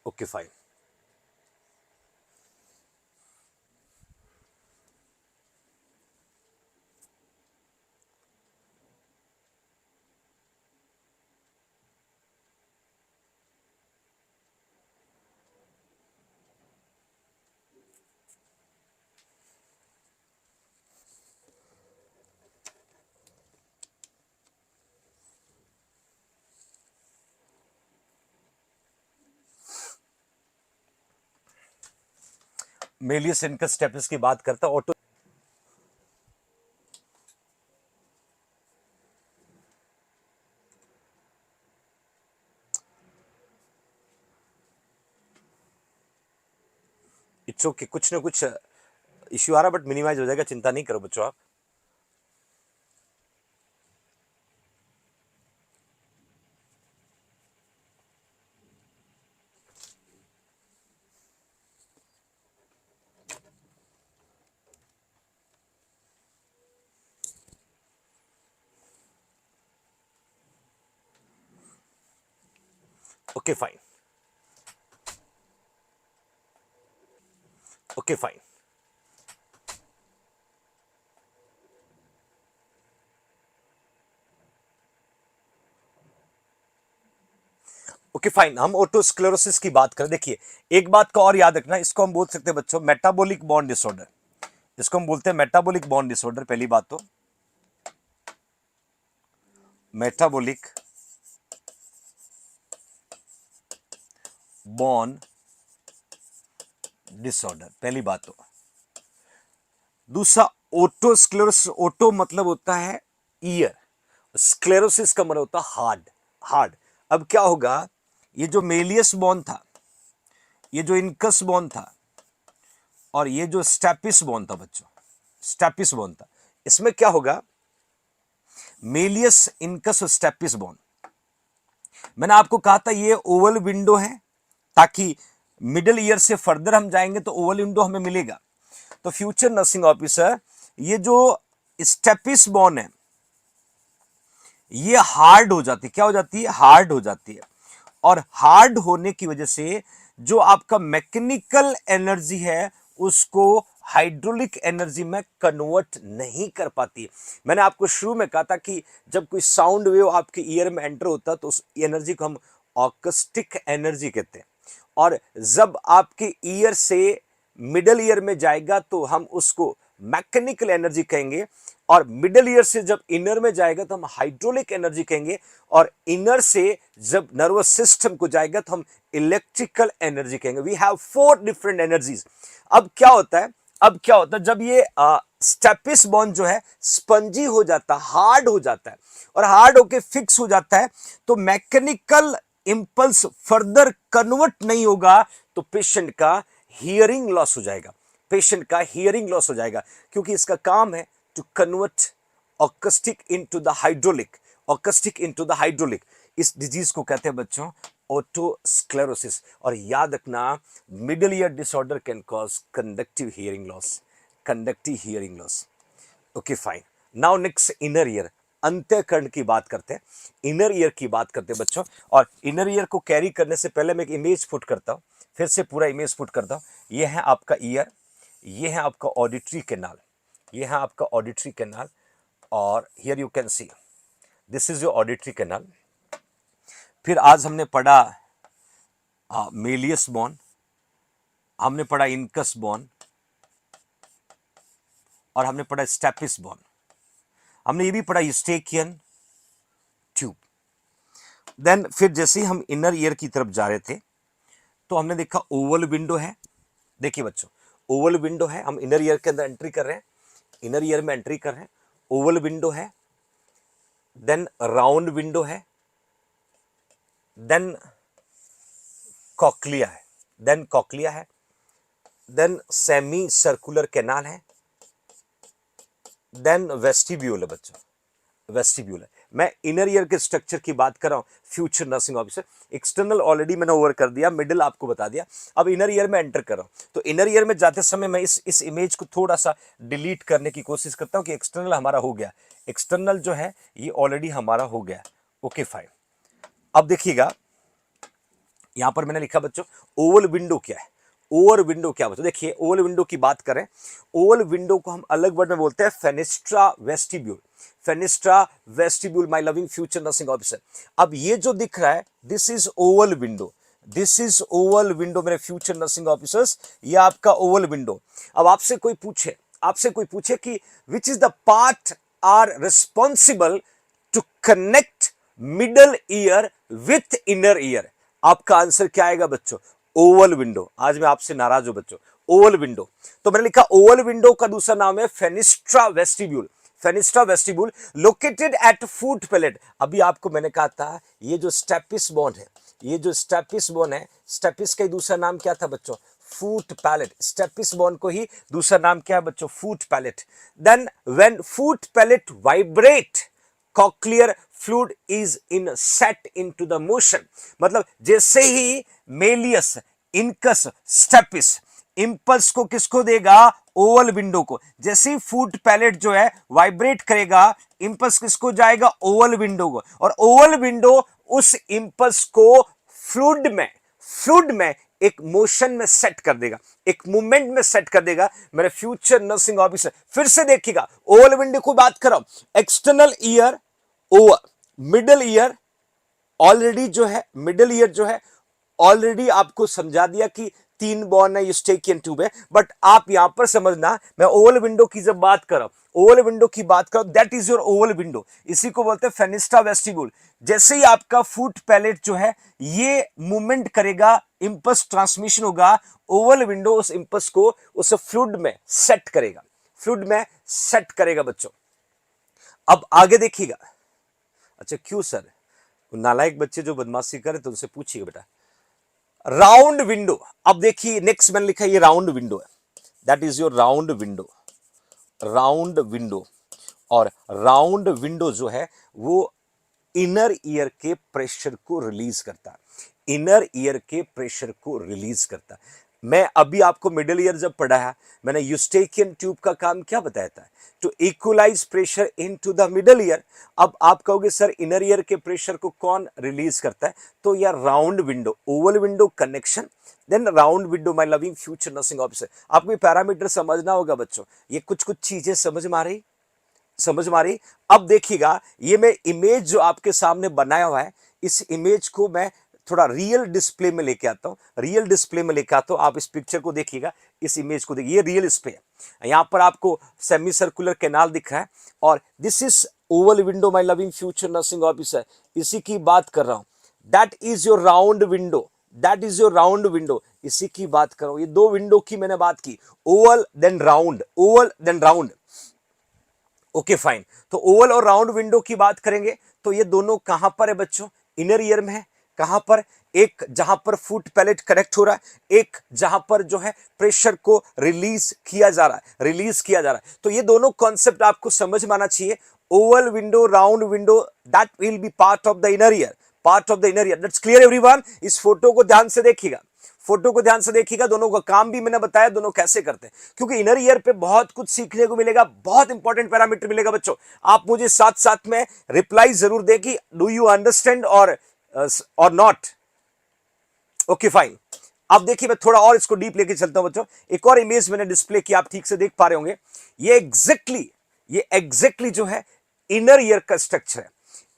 Okay fine. Malleus incus stapes की बात करता है। ऑटो इट्स ओके, कुछ ना कुछ इश्यू आ रहा, बट मिनिमाइज हो जाएगा, चिंता नहीं करो बच्चों आप। Okay fine, okay fine. Okay fine, हम ओटोस्क्लेरोसिस की बात करें। देखिए, एक बात का और याद रखना, इसको हम बोल सकते हैं बच्चों मेटाबॉलिक बॉन्ड डिसऑर्डर। इसको हम बोलते हैं मेटाबॉलिक बॉन्ड डिसऑर्डर। पहली बात तो मेटाबॉलिक बॉन्ड डिसऑर्डर, पहली बात तो। दूसरा, ओटोस्क्लेरोसिस, ओटो मतलब होता है ईयर, स्क्लेरोसिस का मतलब होता है हार्ड। हार्ड। अब क्या होगा, ये जो मेलियस बॉन्ड था, ये जो इनकस बॉन्ड था, और ये जो स्टेपिस बॉन्ड था बच्चों, स्टेपिस बॉन्ड था, इसमें क्या होगा, मेलियस इनकस और स्टेपिस बॉन्ड, मैंने आपको कहा था ये ओवल विंडो है, ताकि मिडिल ईयर से फर्दर हम जाएंगे तो ओवल विंडो हमें मिलेगा। तो फ्यूचर नर्सिंग ऑफिसर, ये जो स्टेपिस बॉन्ड है ये हार्ड हो जाती है। क्या हो जाती है? हार्ड हो जाती है। और हार्ड होने की वजह से जो आपका मैकेनिकल एनर्जी है उसको हाइड्रोलिक एनर्जी में कन्वर्ट नहीं कर पाती। मैंने आपको शुरू में कहा था कि जब कोई साउंड वेव आपके ईयर में एंटर होता है तो उस एनर्जी को हम ऑकस्टिक एनर्जी कहते हैं, और जब आपके ईयर से मिडल ईयर में जाएगा तो हम उसको मैकेनिकल एनर्जी कहेंगे, और मिडल ईयर से जब इनर में जाएगा तो हम हाइड्रोलिक एनर्जी कहेंगे, और इनर से जब नर्वस सिस्टम को जाएगा तो हम इलेक्ट्रिकल एनर्जी कहेंगे। We have 4 different energies. अब क्या होता है, जब ये स्टेपिस बॉन्ड जो है स्पंजी हो जाता है, हार्ड हो जाता है, और हार्ड होके फिक्स हो जाता है, तो मैकेनिकल इंपल्स फर्दर कन्वर्ट नहीं होगा, तो पेशेंट का हियरिंग लॉस हो जाएगा। पेशेंट का हियरिंग लॉस हो जाएगा, क्योंकि इसका काम है to convert acoustic into the hydraulic, acoustic into the hydraulic. इस डिजीज को कहते हैं बच्चों ओटोस्क्लेरोसिस। और याद रखना, middle ear disorder can cause conductive hearing loss, conductive hearing loss. Okay fine. Now next, inner ear, अंत्यकर्ण की बात करते हैं, इनर ईयर की बात करते हैं बच्चों। और इनर ईयर को कैरी करने से पहले मैं एक इमेज पुट करता हूं, फिर से पूरा इमेज पुट करता हूं। ये है आपका ईयर, ये है आपका ऑडिटरी कैनाल, ये है आपका ऑडिटरी कैनाल, और here you can see this is your auditory canal. फिर आज हमने पढ़ा मेलियस बोन, हमने पढ़ा इनकस बोन, और हमने पढ़ा स्टेपिस बोन। हमने ये भी पढ़ा यूस्टेकियन ट्यूब। देन फिर जैसे ही हम इनर ईयर की तरफ जा रहे थे तो हमने देखा ओवल विंडो है। देखिए बच्चों, ओवल विंडो है, हम इनर ईयर के अंदर एंट्री कर रहे हैं, इनर ईयर में एंट्री कर रहे हैं, ओवल विंडो है, देन राउंड विंडो है, देन कॉक्लिया है, देन सेमी सर्कुलर कैनाल है, देन वेस्टिब्यूल है बच्चों, वेस्टिब्यूल है। मैं इनर ईयर के स्ट्रक्चर की बात कर रहा हूं, future nursing officer. External already मैंने ओवर कर दिया, मिडिल आपको बता दिया, अब इनर ईयर में एंटर कर रहा हूं। तो इनर ईयर में जाते समय मैं इस इमेज को थोड़ा सा डिलीट करने की कोशिश करता हूं कि एक्सटर्नल हमारा हो गया, एक्सटर्नल जो है ये ऑलरेडी हमारा हो गया। ओके फाइन, अब देखिएगा यहां पर मैंने लिखा बच्चों ओवल विंडो क्या है। ओवल विंडो क्या बच्चों, देखिए ओवल विंडो की बात करें, ओवल विंडो को हम अलग वर्ड में बोलते हैं fenestra vestibule, fenestra vestibule my loving future nursing officer. अब ये जो दिख रहा है this is oval window, this is oval window मेरे फ्यूचर नर्सिंग ऑफिसर्स, ये आपका ओवल विंडो। अब आपसे कोई पूछे कि which is the part are responsible to connect middle ear with inner ear, आपका आंसर क्या आएगा बच्चों, ओवल विंडो। आज मैं आपसे नाराज हूं बच्चों, ओवल विंडो। तो मैंने लिखा ओवल विंडो का दूसरा नाम है fenestra vestibule, fenestra vestibule located at footplate. अभी आपको मैंने कहा था ये जो स्टेपिस बोन है, ये जो स्टेपिस बोन है, स्टेपिस का दूसरा नाम क्या था बच्चों, फूट पैलेट। स्टेपिस बोन को ही दूसरा नाम क्या है बच्चों, footplate. Then when footplate vibrate cochlear fluid is in set into the motion, मतलब जैसे ही मेलियस इनकस स्टेपिस इंपल्स को किसको देगा, ओवल विंडो को। जैसे ही फूट पैलेट जो है वाइब्रेट करेगा, इंपल्स किसको जाएगा, ओवल विंडो को, और ओवल विंडो उस इंपल्स को फ्लूइड में एक मोशन में सेट कर देगा, एक मूवमेंट में सेट कर देगा मेरे फ्यूचर नर्सिंग ऑफिसर। फिर से देखिएगा ओवल विंडो को बात कर रहा हूं, external ear over, middle ear already जो है, मिडल ईयर जो है ऑलरेडी आपको समझा दिया कि तीन बॉन है यूस्टेकियन ट्यूब है, बट आप यहां पर समझना मैं ओवल विंडो की जब बात कर रहा हूं, ओवल विंडो की बात करो, that is your Oval window, इसी को बोलते हैं फेनिस्ट्रा वेस्टिब्यूल। जैसे ही आपका फूट पैलेट जो है ये मूवमेंट करेगा, इंपल्स ट्रांसमिशन होगा, ओवल विंडो उस इंपल्स को उस फ्लूइड में सेट करेगा, फ्लूइड में सेट करेगा बच्चों। अब आगे देखिएगा, अच्छा क्यों सर, नालायक बच्चे जो बदमाशी करे तो उनसे पूछिए बेटा। राउंड विंडो, अब देखिए नेक्स्ट मैंने लिखा है ये राउंड विंडो है, that is your round window, round window. और राउंड विंडो जो है वो इनर ईयर के प्रेशर को रिलीज करता है, इनर ईयर के प्रेशर को रिलीज करता है। मैं अभी आपको मिडिल ईयर जब पढ़ाया मैंने यूस्टेकियन ट्यूब का काम क्या बताया था, to equalise pressure into the middle ear. अब आप कहोगे सर इनर ईयर के प्रेशर को कौन रिलीज करता है, तो यार round window, oval window connection, then round window my loving future nursing officer. आपको पैरामीटर समझना होगा बच्चों, ये कुछ चीजें समझ में आ रही, समझ में आ रही। अब देखिएगा ये मैं इमेज जो आपके सामने बनाया हुआ है, इस इमेज को मैं थोड़ा रियल डिस्प्ले में लेके आता हूं, रियल डिस्प्ले में लेके आता हूं। आप इस पिक्चर को देखिएगा, इस इमेज को देखिए, ये रियल इस पे है। यहां पर आपको सेमी सर्कुलर कैनाल दिख रहा है और this is oval window my loving future nursing officer, इसी की बात कर रहा हूं। That is your round window, that is your round window, इसी की बात कर रहा हूं। ये दो विंडो की मैंने बात की, oval then round, oval then round. Okay fine, तो ओवल और राउंड विंडो की बात करेंगे तो ये दोनों कहां पर है बच्चों, इनर ईयर में है। कहां पर, एक जहां पर फूट पैलेट कनेक्ट हो रहा है, एक जहां पर जो है प्रेशर को रिलीज किया जा रहा है, रिलीज किया जा रहा है। तो ये दोनों कॉन्सेप्ट आपको समझ में आना चाहिए, Oval window round window, that will be part of the inner ear, part of the inner ear. That's clear everyone. इस फोटो को ध्यान से देखिएगा, फोटो को ध्यान से देखिएगा, दोनों का काम भी मैंने बताया, दोनों कैसे करते हैं, क्योंकि इनर ईयर पे बहुत कुछ सीखने को मिलेगा, बहुत इंपॉर्टेंट पैरामीटर मिलेगा बच्चों। आप मुझे साथ साथ में रिप्लाई जरूर दें कि डू यू अंडरस्टैंड और नॉट। ओके फाइन, अब देखिए मैं थोड़ा और इसको डीप लेके चलता हूं बच्चों। एक और इमेज मैंने डिस्प्ले की, आप ठीक से देख पा रहे होंगे। ये एग्जैक्टली जो है इनर ईयर का स्ट्रक्चर है,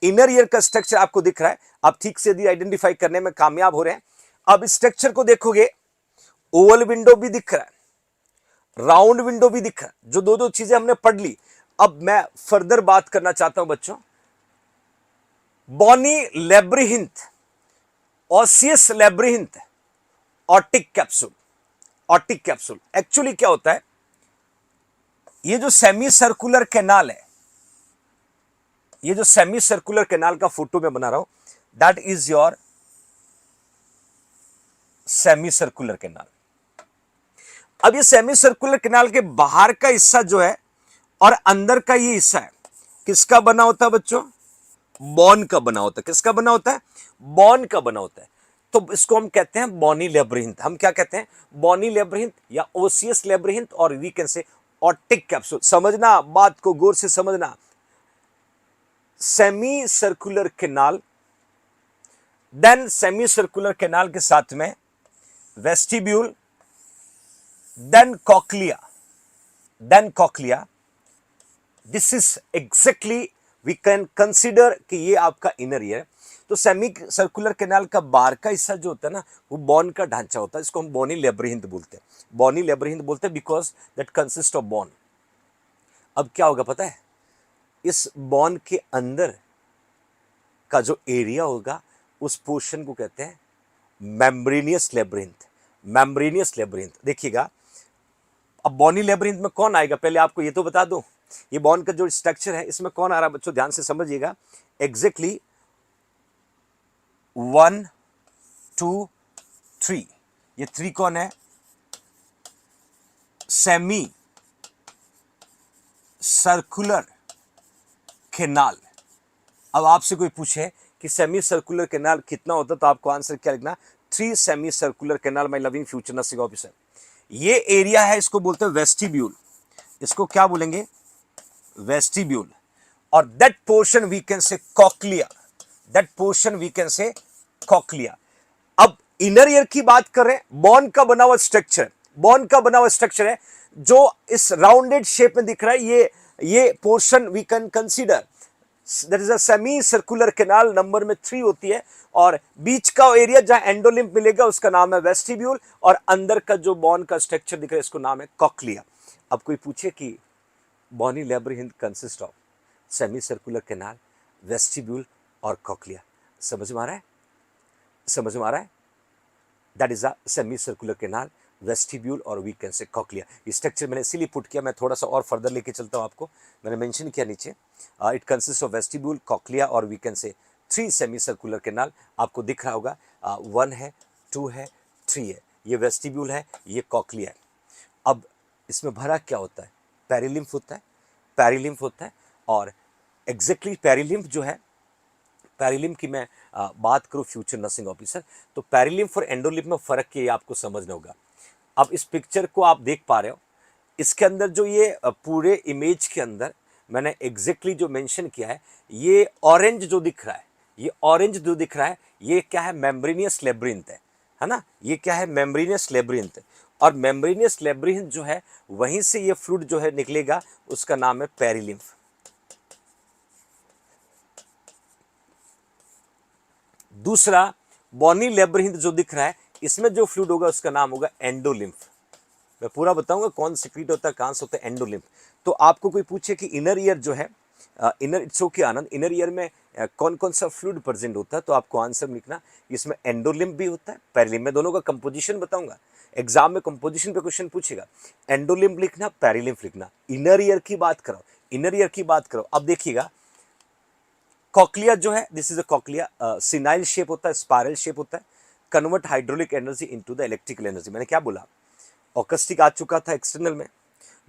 इनर ईयर का स्ट्रक्चर आपको दिख रहा है। आप ठीक से यदि आइडेंटिफाई करने में कामयाब हो रहे हैं, अब इस स्ट्रक्चर को देखोगे, ओवल विंडो भी दिख रहा है, राउंड विंडो भी दिख रहा है, जो दो चीजें हमने पढ़ ली। अब मैं फर्दर बात करना चाहता हूं बच्चों, Bonnie लेब्रिहिंथ, osseous लेब्रिहिंथ, otic capsule, otic capsule. Actually क्या होता है, ये जो सेमी सर्कुलर कैनाल है, ये जो सेमी सर्कुलर कैनाल का फोटो मैं बना रहा हूं, that is your semi circular canal. अब ये सेमी सर्कुलर कैनाल के बाहर का हिस्सा जो है और अंदर का ये हिस्सा है, किसका बना होता है बच्चों? बॉन का बना होता है। किसका बना होता है? बॉन का बना होता है। तो इसको हम कहते हैं बॉनी लेब्रिंथ। हम क्या कहते हैं? बॉनी लेब्रिंथ या ओसियस लेब्रिंथ, और we can say optic capsule. समझना, बात को गौर से समझना। Semi circular canal, then semi circular canal के साथ में vestibule, then cochlea, then cochlea. This is exactly we can consider कि ये आपका इनर ईयर है। तो सेमी सर्कुलर कैनाल का बाहर का हिस्सा जो होता है ना, वो बॉन का ढांचा होता है। इसको हम बॉनी लेब्रिंथ बोलते हैं। बॉनी लेब्रिंथ बोलते हैं बिकॉज दैट कंसिस्ट ऑफ बॉन। अब क्या होगा पता है? इस बॉन के अंदर का जो एरिया होगा, उस पोर्शन को कहते हैं मेम्ब्रेनियस लेब्रिंथ। Membranosus labyrinth. देखिएगा, अब बॉनी लेब्रिंथ में कौन आएगा? पहले आपको ये तो बता दूं, ये बॉन का जो स्ट्रक्चर है, इसमें कौन आ रहा है बच्चों? ध्यान से समझिएगा। एग्जैक्टली 1 2 3, ये 3 कौन है? Semi circular canal. अब आपसे कोई पूछे कि सेमी सर्कुलर कैनाल कितना होता है, तो आपको आंसर क्या लिखना? 3 semi circular canal, my loving future nursing officer. ये एरिया है, इसको बोलते हैं वेस्टिब्यूल। इसको क्या बोलेंगे? वेस्टिब्यूल। और that portion we can say cochlea. That portion we can say cochlea. अब इनर ईयर की बात करें, बॉन का बना हुआ स्ट्रक्चर, बॉन का बना हुआ स्ट्रक्चर है जो इस राउंडेड शेप में दिख रहा है। ये portion we can consider that is a semi circular canal, number में 3 होती है। और बीच का एरिया जहां एंडोलिम्फ मिलेगा, उसका नाम है वेस्टिब्यूल। और अंदर का जो बॉन का स्ट्रक्चर दिख रहा है, इसको नाम है कॉक्लिया। अब कोई पूछे कि bony labyrinth consist of semi circular canal, vestibule और कॉक्लिया, समझ में आ रहा है? समझ में आ रहा है? That is a semi circular canal, vestibule और वी कैन से कॉक्लिया। ये स्ट्रक्चर मैंने इसीलिए पुट किया। मैं थोड़ा सा और फर्दर लेके चलता हूं आपको। मैंने मेंशन किया नीचे, it consist of vestibule, cochlea और वी कैन से 3 सेमी सर्कुलर कैनाल। आपको दिख रहा होगा, 1 है, 2 है, 3 है। ये वेस्टिब्यूल है, ये कॉक्लिया है। अब इसमें भरा क्या होता है? पेरिलिम्फ होता है। पेरिलिम्फ होता है। और एग्जैक्टली पेरिलिम्फ जो है, पेरिलिम्फ की मैं बात करूं फ्यूचर नर्सिंग ऑफिसर, तो पेरिलिम्फ और एंडोलिम्फ में फर्क ये आपको समझना होगा। अब इस पिक्चर को आप देख पा रहे हो, इसके अंदर जो ये पूरे इमेज के अंदर मैंने एग्जैक्टली जो मेंशन किया है, ये ऑरेंज जो दिख रहा है, ये ऑरेंज जो दिख रहा है, ये क्या है? मेम्ब्रेनियस लेब्रिंथ है ना? ये क्या है? Membranosus labyrinth. और मेम्ब्रेनियस लेब्रिंथ जो है, वहीं से ये फ्लूइड जो है निकलेगा, उसका नाम है पेरिलिम्फ। दूसरा, बॉनी लेब्रिंथ जो दिख रहा है, इसमें जो फ्लूइड होगा, उसका नाम होगा एंडोलिम्फ। मैं पूरा बताऊंगा कौन सिक्रीट होता है, कहां से होता है एंडोलिम्फ। तो आपको कोई पूछे कि इनर ईयर जो है, inner it's okay Anand, inner ear में कौन कौन सा फ्लूइड प्रेजेंट होता है, तो आपको आंसर लिखना, इसमें एंडोलिम्फ भी होता है, पेरिलिम्फ। मैं दोनों का कंपोजिशन बताऊंगा। एग्जाम में कंपोजिशन पे क्वेश्चन पूछेगा, एंडोलिम्फ लिखना, पेरिलिम्फ लिखना। इनर ईयर की बात करो, इनर ईयर की बात करो। अब देखिएगा, कॉक्लिया जो है, this is a cochlea, senile shape होता है, स्पाइरल शेप होता है, convert hydraulic energy into the electrical energy. मैंने क्या बोला? ऑकस्टिक आ चुका था एक्सटर्नल में,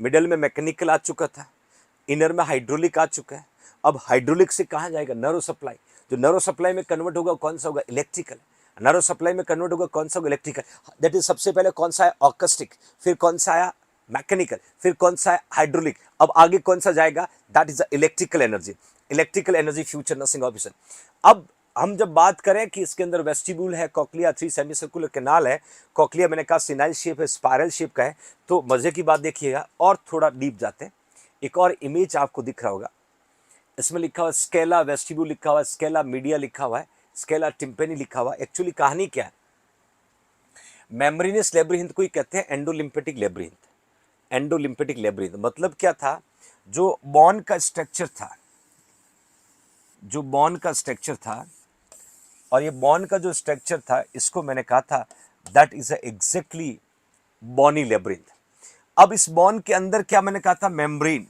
मिडल में मैकेनिकल आ चुका था, इनर में हाइड्रोलिक आ चुका है। अब हाइड्रोलिक से कहाँ जाएगा? Nerve supply. जो नर्व सप्लाई में कन्वर्ट होगा, कौन सा होगा? इलेक्ट्रिकल। नर्व सप्लाई में कन्वर्ट होगा, कौन सा होगा? इलेक्ट्रिकल। दैट इज सबसे पहले कौन सा है? ऑकस्टिक। फिर कौन सा आया? मैकेनिकल। फिर कौन सा है? हाइड्रोलिक। अब आगे कौन सा जाएगा? That is the electrical energy. Electrical energy future nursing officer. अब हम जब बात करें कि इसके अंदर वेस्टिब्यूल है, कॉक्लिया, 3 सेमी सर्कुलर कैनाल है, कॉक्लिया मैंने कहा सिनाइल शेप है, स्पाइरल शेप का है, तो मजे की बात देखिएगा, और थोड़ा डीप जाते हैं। एक और इमेज आपको दिख रहा होगा, इसमें लिखा हुआ स्केला वेस्टिब्यूल लिखा हुआ है, स्केला मीडिया लिखा हुआ है, स्केला टिम्पेनी लिखा हुआ है। एक्चुअली कहानी क्या है? मेम्ब्रेनियस लेब्रिंथ को ही कहते हैं एंडोलिम्फेटिक लेब्रिंथ। एंडोलिम्फेटिक लेब्रिंथ मतलब क्या था? जो बॉन का स्ट्रक्चर था, जो बॉन का स्ट्रक्चर था, और ये बॉन का जो स्ट्रक्चर था, इसको मैंने कहा था that is exactly bony labyrinth. अब इस बॉन के अंदर क्या मैंने कहा था? मेम्ब्रेन।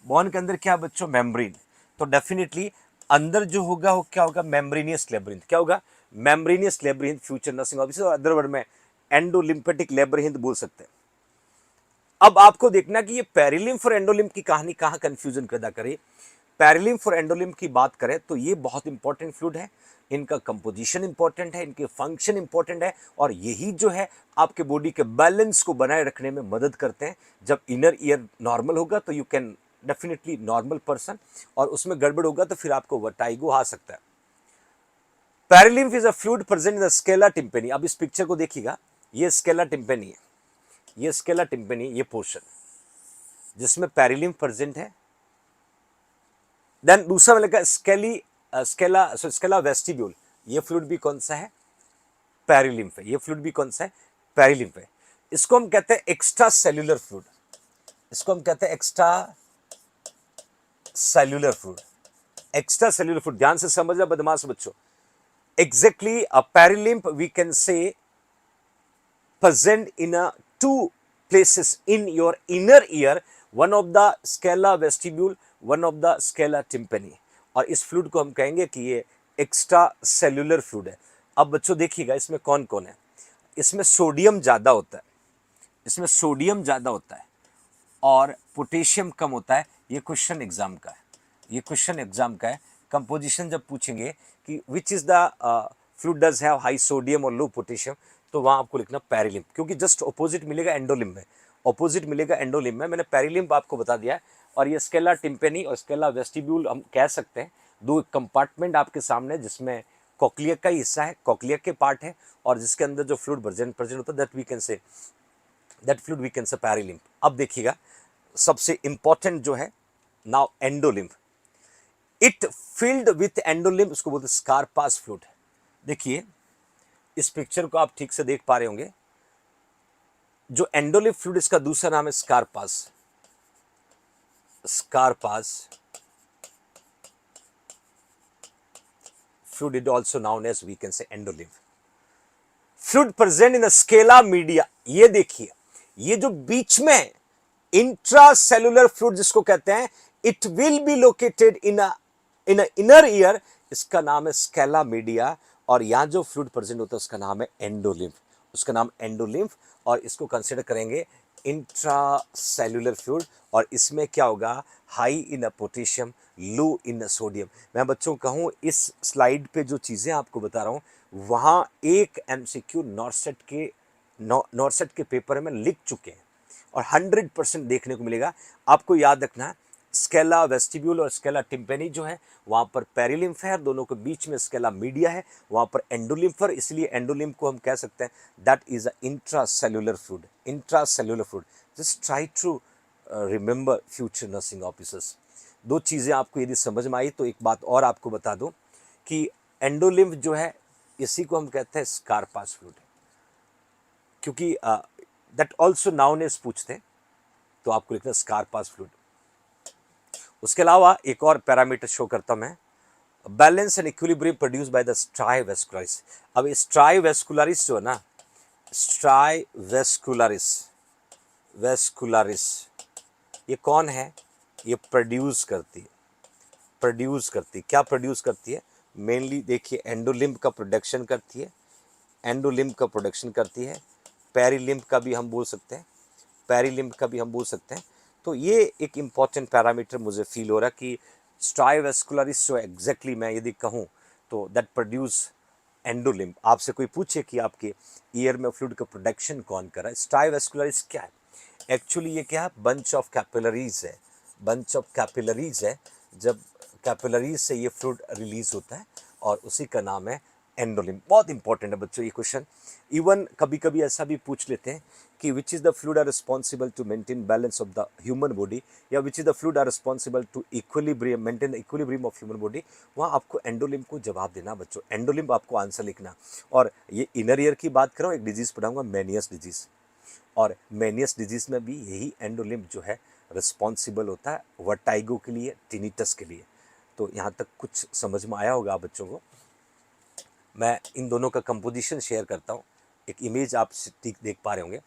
बॉन के अंदर क्या बच्चों? मेम्ब्रेन। तो डेफिनेटली अंदर जो होगा वो क्या होगा, मेम्ब्रेनियस लेब्रिंथ। क्या होगा, membranosus labyrinth future nursing officer, और अदर वर्ड में एंडोलिम्फेटिक लेब्रिंथ बोल सकते हैं। अब आपको देखना कि ये पेरिलिम्फ और एंडोलिम्फ की कहानी कहां कंफ्यूजन पैदा करे। पेरिलिम्फ और एंडोलिम्फ की बात करें तो ये बहुत इंपॉर्टेंट फ्लूइड है, इनका कंपोजिशन इंपॉर्टेंट है, इनके फंक्शन इंपॉर्टेंट है, और यही जो है आपके बॉडी के बैलेंस को बनाए रखने में मदद करते हैं। जब इनर ईयर नॉर्मल होगा तो you can definitely normal person, और उसमें गड़बड़ होगा तो फिर आपको वर्टाइगो आ सकता है। Perilymph is a fluid present in the scala tympani. अब इस पिक्चर को देखिएगा, ये स्केला टिम्पेनी है, ये स्केला टिम्पेनी, ये पोर्शन जिसमें पेरिलिम्फ प्रेजेंट है। देन दूसरा मिलेगा स्केला वेस्टिब्यूल। ये फ्लूइड भी कौन सा है, पेरिलिम्फ है। ये फ्लूइड भी कौन सा है, पेरिलिम्फ है। इसको हम कहते हैं एक्स्ट्रा सेल्यूलर फ्लूइड, इसको हम कहते हैं extracellular fluid. Extracellular fluid, ध्यान से समझना बदमाश बच्चों। Exactly a perilymph we can say present in a two places in your inner ear, one of the scala vestibule, one of the scala tympani, और इस fluid को हम कहेंगे कि ये एक्स्ट्रा सेल्यूलर फ्लूइड है। अब बच्चों देखिएगा इसमें कौन कौन है, इसमें सोडियम ज़्यादा होता है, इसमें सोडियम ज़्यादा होता है और पोटेशियम कम होता है। ये क्वेश्चन एग्जाम का है, ये क्वेश्चन एग्जाम का है। कंपोजिशन जब पूछेंगे कि which is the fluid does have high sodium और लो पोटेशियम, तो वहाँ आपको लिखना पेरिलिम्फ, क्योंकि जस्ट ऑपोजिट मिलेगा एंडोलिम्फ में, ऑपोजिट मिलेगा एंडोलिम्फ में। मैंने पेरिलिम्फ आपको बता दिया है। और ये स्केला टिम्पेनी और स्केला वेस्टिब्यूल हम कह सकते हैं, दो कंपार्टमेंट आपके सामने जिसमें कॉक्लिया का ही हिस्सा है, कॉक्लिया के पार्ट है, और जिसके अंदर जो फ्लूइड प्रेजेंट होता है that we can say, that fluid we can say perilymph. अब देखिएगा सबसे इंपॉर्टेंट जो है now endolymph, it filled with endolymph, उसको बोलते हैं स्कारपास फ्लूइड। देखिए इस पिक्चर को आप ठीक से देख पा रहे होंगे, जो एंडोलिम्फ फ्लूइड इसका दूसरा नाम है Scarpa's, Scarpa's fluid also known as we can say endolymph. Fluid present in the scala media, ये देखिए ये जो बीच में इंट्रासेलुलर फ्लूइड जिसको कहते हैं, it will be located in inner ear, इसका नाम है स्केला मीडिया, और यहां जो फ्लूइड प्रेजेंट होता है उसका नाम है एंडोलिम्फ, उसका नाम एंडोलिम्फ, और इसको कंसिडर करेंगे इंट्रासेलुलर फ्लूइड। और इसमें क्या होगा, high in potassium, low in sodium. मैं बच्चों कहूँ इस स्लाइड पे जो चीज़ें आपको बता रहा हूँ, वहाँ एक एमसीक्यू नॉर्सेट के पेपर में लिख चुके हैं, और 100% देखने को मिलेगा। आपको याद रखना स्केला वेस्टिब्यूल और स्केला टिम्पेनी जो है वहाँ पर पेरिलिम्फ है, दोनों के बीच में स्केला मीडिया है, वहाँ पर एंडोलिम्फर, इसलिए एंडोलिम्फ को हम कह सकते हैं that is a intracellular fluid, intracellular fluid. Just try to remember future nursing officers. दो चीज़ें आपको यदि समझ में आई तो एक बात और आपको बता दूं कि एंडोलिम्फ जो है इसी को हम कहते हैं स्कारपास फ्लूइड, क्योंकि दैट ऑल्सो नाउन एज पूछते हैं, तो आपको लिखना स्कारपास फ्लूइड। उसके अलावा एक और पैरामीटर शो करता हूं मैं, balance and equilibrium produce by the स्ट्राई vascularis. अब स्ट्राई वेस्कुलरिस जो है ना, स्ट्राई वेस्कुलरिस, वेस्कुलरिस ये कौन है, ये प्रोड्यूस करती है, प्रोड्यूस करती, क्या प्रोड्यूस करती है, मेनली देखिए एंडोलिम्फ का प्रोडक्शन करती है, एंडोलिम्फ का प्रोडक्शन करती है, पेरिलिम्फ का भी हम बोल सकते हैं, पेरिलिम्फ का भी हम बोल सकते हैं। तो ये एक इम्पॉर्टेंट पैरामीटर मुझे फील हो रहा है कि स्ट्राई वेस्कुलरिस जो एग्जैक्टली मैं यदि कहूँ तो दैट प्रोड्यूस एंडोलिम्फ। आपसे कोई पूछे कि आपके ईयर में फ्लूइड का प्रोडक्शन कौन कर रहा है, स्ट्राई वेस्कुलरिस क्या है, एक्चुअली ये क्या है, बंच ऑफ कैपिलरीज है, बंच ऑफ कैपिलरीज है। जब कैपिलरीज से ये फ्लूइड रिलीज होता है और उसी का नाम है एंडोलिम्फ। बहुत इंपॉर्टेंट है बच्चों ये क्वेश्चन। इवन कभी कभी ऐसा भी पूछ लेते हैं कि which is the fluid are responsible to maintain balance of the human body, या which is the fluid are responsible to equilibrium, maintain the equilibrium of human body. वहाँ आपको एंडोलिम्फ को जवाब देना बच्चों, एंडोलिम्फ आपको आंसर लिखना। और ये इनर ईयर की बात कर रहा हूँ, एक डिजीज़ पढ़ाऊंगा मेनियस डिजीज़, और मेनियस डिजीज़ में भी यही एंडोलिम्फ जो है रिस्पॉन्सिबल होता है वर्टाइगो के लिए, टिनिटस के लिए। तो यहाँ तक कुछ समझ में आया होगा आप बच्चों को। मैं इन दोनों का कंपोजिशन शेयर करता हूँ, एक इमेज आप ठीक देख पा रहे होंगे।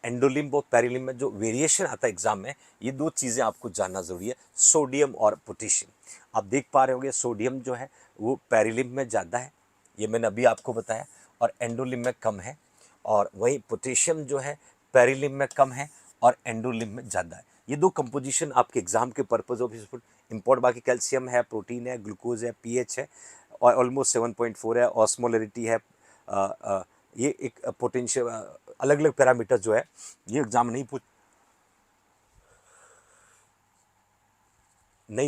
एंडोलिम्ब और पेरिलिम्ब में जो वेरिएशन आता है एग्जाम में, ये दो चीज़ें आपको जानना ज़रूरी है, सोडियम और पोटेशियम। आप देख पा रहे होंगे सोडियम जो है वो पेरिलिम्ब में ज़्यादा है, ये मैंने अभी आपको बताया, और एंडोलिम्ब में कम है, और वहीं पोटेशियम जो है पेरिलिम्ब में कम है और एंडोलिम्ब में ज़्यादा है। ये दो कंपोजिशन आपके एग्जाम के पर्पज ऑफ इम्पोर्ट, बाकी कैल्शियम है, प्रोटीन है, ग्लूकोज है, पीएच है, और ऑलमोस्ट 7.4 है, ऑस्मोलरिटी है, ये एक पोटेंशियल, अलग अलग पैरामीटर जो है ये एग्जाम नहीं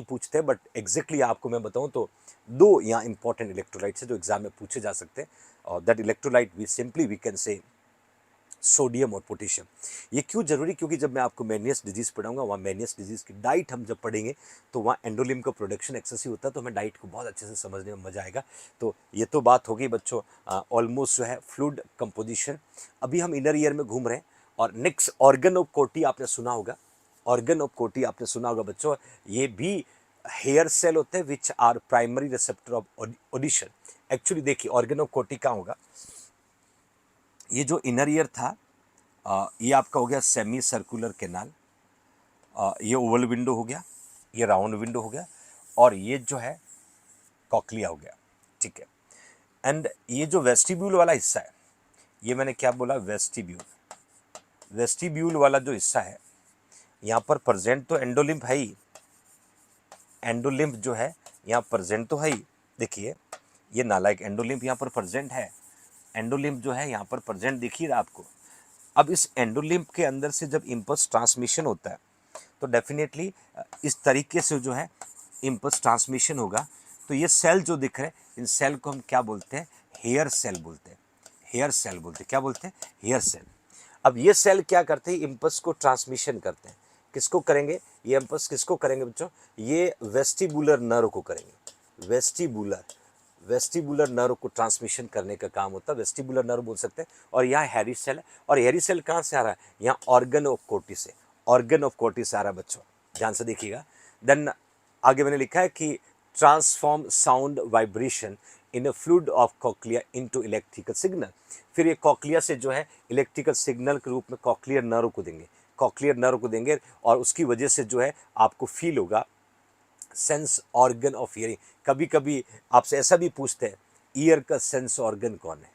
पूछते, बट एग्जैक्टली आपको मैं बताऊं तो दो यहाँ इंपॉर्टेंट इलेक्ट्रोलाइट्स है जो एग्जाम में पूछे जा सकते हैं, और that electrolyte we can say sodium और पोटेशियम। ये क्यों जरूरी, क्योंकि जब मैं आपको मेनियस डिजीज पढ़ाऊंगा, वहाँ मेनियस डिजीज की डाइट हम जब पढ़ेंगे तो वहाँ एंडोलिम का प्रोडक्शन एक्सेसिव होता है, तो हमें डाइट को बहुत अच्छे से समझने में मजा आएगा। तो ये तो बात होगी बच्चों ऑलमोस्ट जो है फ्लूइड कंपोजिशन। अभी हम इनर ईयर में घूम रहे हैं, और नेक्स्ट ऑर्गन ऑफ कोटी आपने सुना होगा, ऑर्गन ऑफ कोटी आपने सुना होगा बच्चों, ये भी हेयर सेल होते हैं which are primary receptor of audition. Actually देखिए ऑर्गन ऑफ कोटी कहाँ होगा, ये जो इनर ईयर था ये आपका हो गया सेमी सर्कुलर कैनाल, ये ओवल विंडो हो गया, ये राउंड विंडो हो गया, और ये जो है कॉक्लिया हो गया, ठीक है। एंड ये जो वेस्टिब्यूल वाला हिस्सा है, ये मैंने क्या बोला, वेस्टिब्यूल, वेस्टिब्यूल वाला जो हिस्सा है यहाँ पर प्रेजेंट तो एंडोलिम्फ है ही, एंडोलिम्फ जो है यहाँ प्रेजेंट तो है ही, देखिए ये नालायक एंडोलिम्फ यहाँ पर प्रेजेंट है, एंडोलिम्फ जो है यहाँ पर प्रेजेंट दिखिए आपको। अब इस एंडोलिम्फ के अंदर से जब इम्पल्स ट्रांसमिशन होता है तो डेफिनेटली इस तरीके से जो है इम्पल्स ट्रांसमिशन होगा। तो ये सेल जो दिख रहे हैं, इन सेल को हम क्या बोलते हैं, हेयर सेल बोलते हैं, हेयर सेल बोलते हैं, क्या बोलते हैं, हेयर सेल। अब ये सेल क्या करते हैं, इम्पल्स को ट्रांसमिशन करते हैं, किसको करेंगे, ये इम्पल्स किसको करेंगे बच्चों, ये वेस्टिबुलर नर्व को करेंगे, वेस्टिबुलर नर्व को ट्रांसमिशन करने का काम होता है, वेस्टिबुलर नर्व बोल सकते हैं। और यहाँ हैरी सेल है, और हैरी सेल कहाँ से आ रहा है, यहाँ ऑर्गन ऑफ कोटी से, ऑर्गन ऑफ कोटी से आ रहा है बच्चों, ध्यान से देखिएगा। देन आगे मैंने लिखा है कि transform sound vibration in a fluid of cochlea into electrical signal. फिर ये कॉक्लिया से जो है इलेक्ट्रिकल सिग्नल के रूप में कॉक्लियर नर्व को देंगे, कॉक्लियर नर्व को देंगे, और उसकी वजह से जो है आपको फील होगा सेंस ऑर्गन ऑफ हियरिंग। कभी कभी आपसे ऐसा भी पूछते हैं, ईयर का सेंस ऑर्गन कौन है,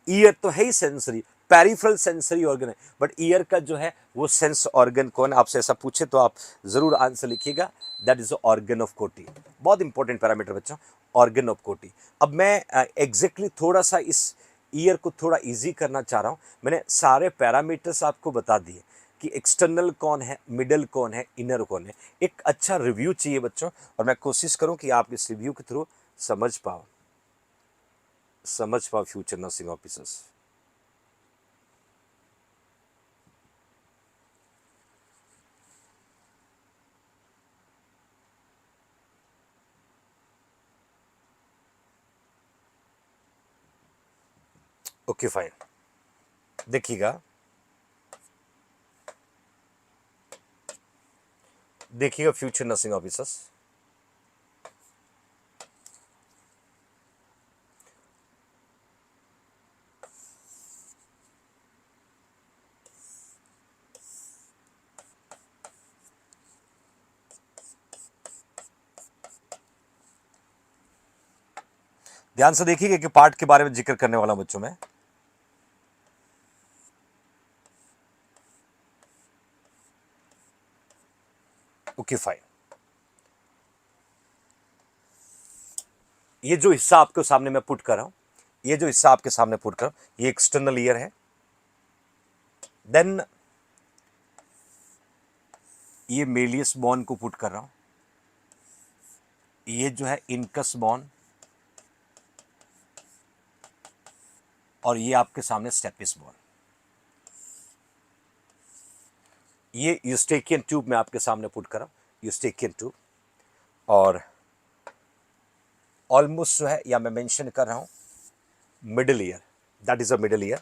ईयर तो है ही सेंसरी, पेरिफेरल सेंसरी ऑर्गन है, बट ईयर का जो है वो सेंस ऑर्गन कौन है, आपसे ऐसा पूछे तो आप जरूर आंसर लिखिएगा, दैट इज ऑर्गन ऑफ कोटी। बहुत इंपॉर्टेंट पैरामीटर बच्चों, ऑर्गन ऑफ कोटी। अब मैं एग्जैक्टली थोड़ा सा इस ईयर को थोड़ा इजी करना चाह रहा हूँ। मैंने सारे पैरामीटर्स आपको बता दिए कि एक्सटर्नल कौन है, मिडल कौन है, इनर कौन है। एक अच्छा रिव्यू चाहिए बच्चों, और मैं कोशिश करूं कि आप इस रिव्यू के थ्रू समझ पाओ future nursing officers. Okay fine, देखिएगा फ्यूचर नर्सिंग ऑफिसर्स, ध्यान से देखिएगा कि पार्ट के बारे में जिक्र करने वाला बच्चों में। ओके फाइन, ये जो हिस्सा आपके सामने मैं पुट कर रहा हूं, ये जो हिस्सा आपके सामने पुट कर रहा हूं, ये एक्सटर्नल ईयर है। देन ये मेलियस बॉन को पुट कर रहा हूं, ये जो है इनकस बॉन, और ये आपके सामने स्टेपिस बॉन। ये यूस्टेकियन ट्यूब मैं आपके सामने पुट कर रहा हूं, यूस्टेकियन ट्यूब, और ऑलमोस्ट जो है या मैं मेंशन कर रहा हूं middle ear, that is a middle ear.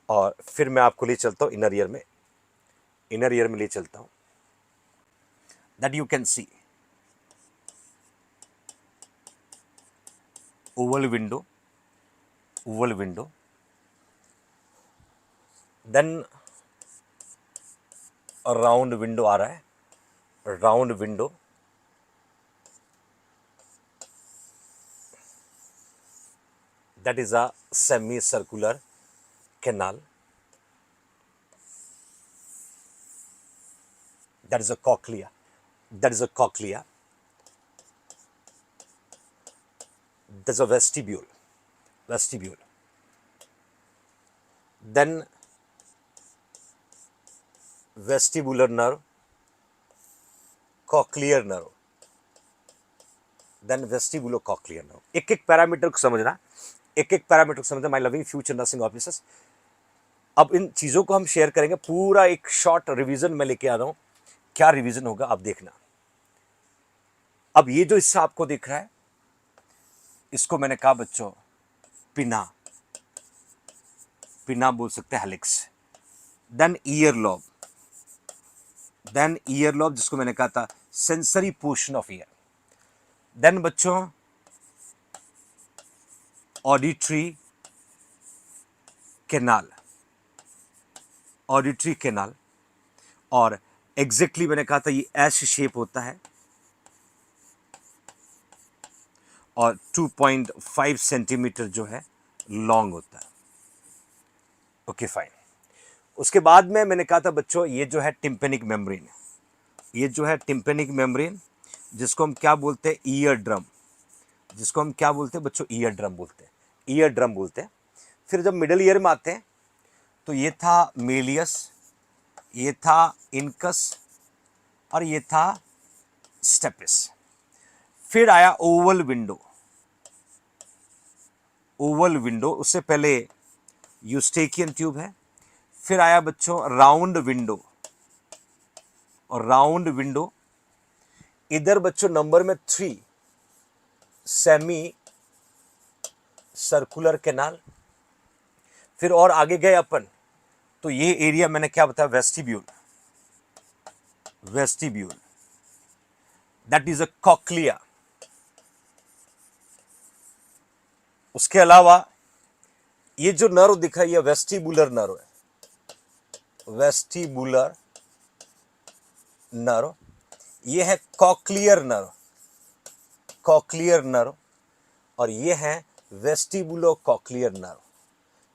और फिर मैं आपको ले चलता हूं इनर ईयर में, इनर ईयर में ले चलता हूं, that you can see oval window, oval window, then round window आ रहा है, round window, that is a semicircular canal, that is a cochlea, that is a cochlea, there's a vestibule, vestibule, then vestibular nerve, cochlear nerve, then vestibulocochlear nerve. एक एक parameter को समझना, एक एक parameter को समझना my loving future nursing officers. अब इन चीज़ों को हम शेयर करेंगे, पूरा एक शॉर्ट रिवीजन में लेके आ रहा हूँ। क्या रिवीजन होगा आप देखना। अब ये जो हिस्सा आपको दिख रहा है, इसको मैंने कहा बच्चों पिना, पिना बोल सकते हैं, helix. Then ear lobe, then ear lobe जिसको मैंने कहा था sensory portion of ear. Then बच्चों ऑडिटरी कैनाल, ऑडिटरी कैनाल, और एग्जैक्टली मैंने कहा था ये एस शेप होता है और 2.5 सेंटीमीटर जो है लॉन्ग होता है। Okay fine. उसके बाद में मैंने कहा था बच्चों ये जो है टिम्पेनिक मेम्ब्रेन, ये जो है टिम्पेनिक मेम्ब्रेन जिसको हम क्या बोलते हैं, ईयर ड्रम, जिसको हम क्या बोलते हैं बच्चों, ईयर ड्रम बोलते हैं, ईयर ड्रम बोलते हैं। फिर जब मिडल ईयर में आते हैं तो ये था मेलियस, ये था इनकस और ये था स्टेपिस। फिर आया ओवल विंडो, ओवल विंडो, उससे पहले यूस्टेकियन ट्यूब है। फिर आया बच्चों राउंड विंडो, और राउंड विंडो इधर बच्चों नंबर में 3 सेमी सर्कुलर कैनाल। फिर और आगे गए अपन तो ये एरिया मैंने क्या बताया, vestibule, vestibule that is a cochlea. उसके अलावा ये जो नर्व दिख रहा है ये वेस्टिबुलर नर्व है, वेस्टिबुलर नर्व। ये है कॉक्लियर नर्व, कॉक्लियर नर्व, और ये है वेस्टिबुलो कॉक्लियर नर्व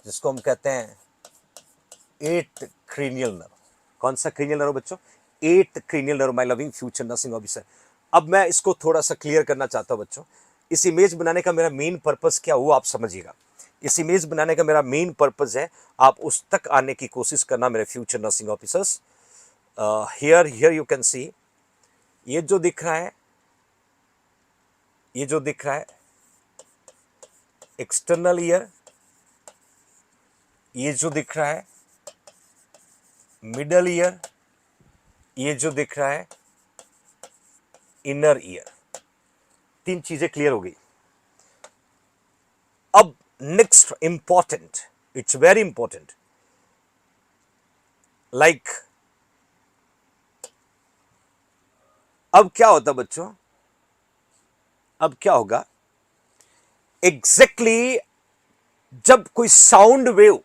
जिसको हम कहते हैं 8th क्रेनियल नर्व। कौन सा क्रेनियल नर्व बच्चों, 8th cranial nerve, my loving future nursing officer. अब मैं इसको थोड़ा सा क्लियर करना चाहता हूं बच्चों। इस इमेज बनाने का मेरा मेन पर्पस क्या वो आप समझिएगा। इस इमेज बनाने का मेरा मेन पर्पस है आप उस तक आने की कोशिश करना मेरे future nursing officers. Here you can सी, ये जो दिख रहा है, ये जो दिख रहा है एक्सटर्नल ईयर, ये जो दिख रहा है मिडल ईयर, ये जो दिख रहा है इनर ईयर। 3 चीजें क्लियर हो गई। अब next important, it's very important, like अब क्या होता बच्चों, अब क्या होगा एग्जैक्टली जब कोई साउंड वेव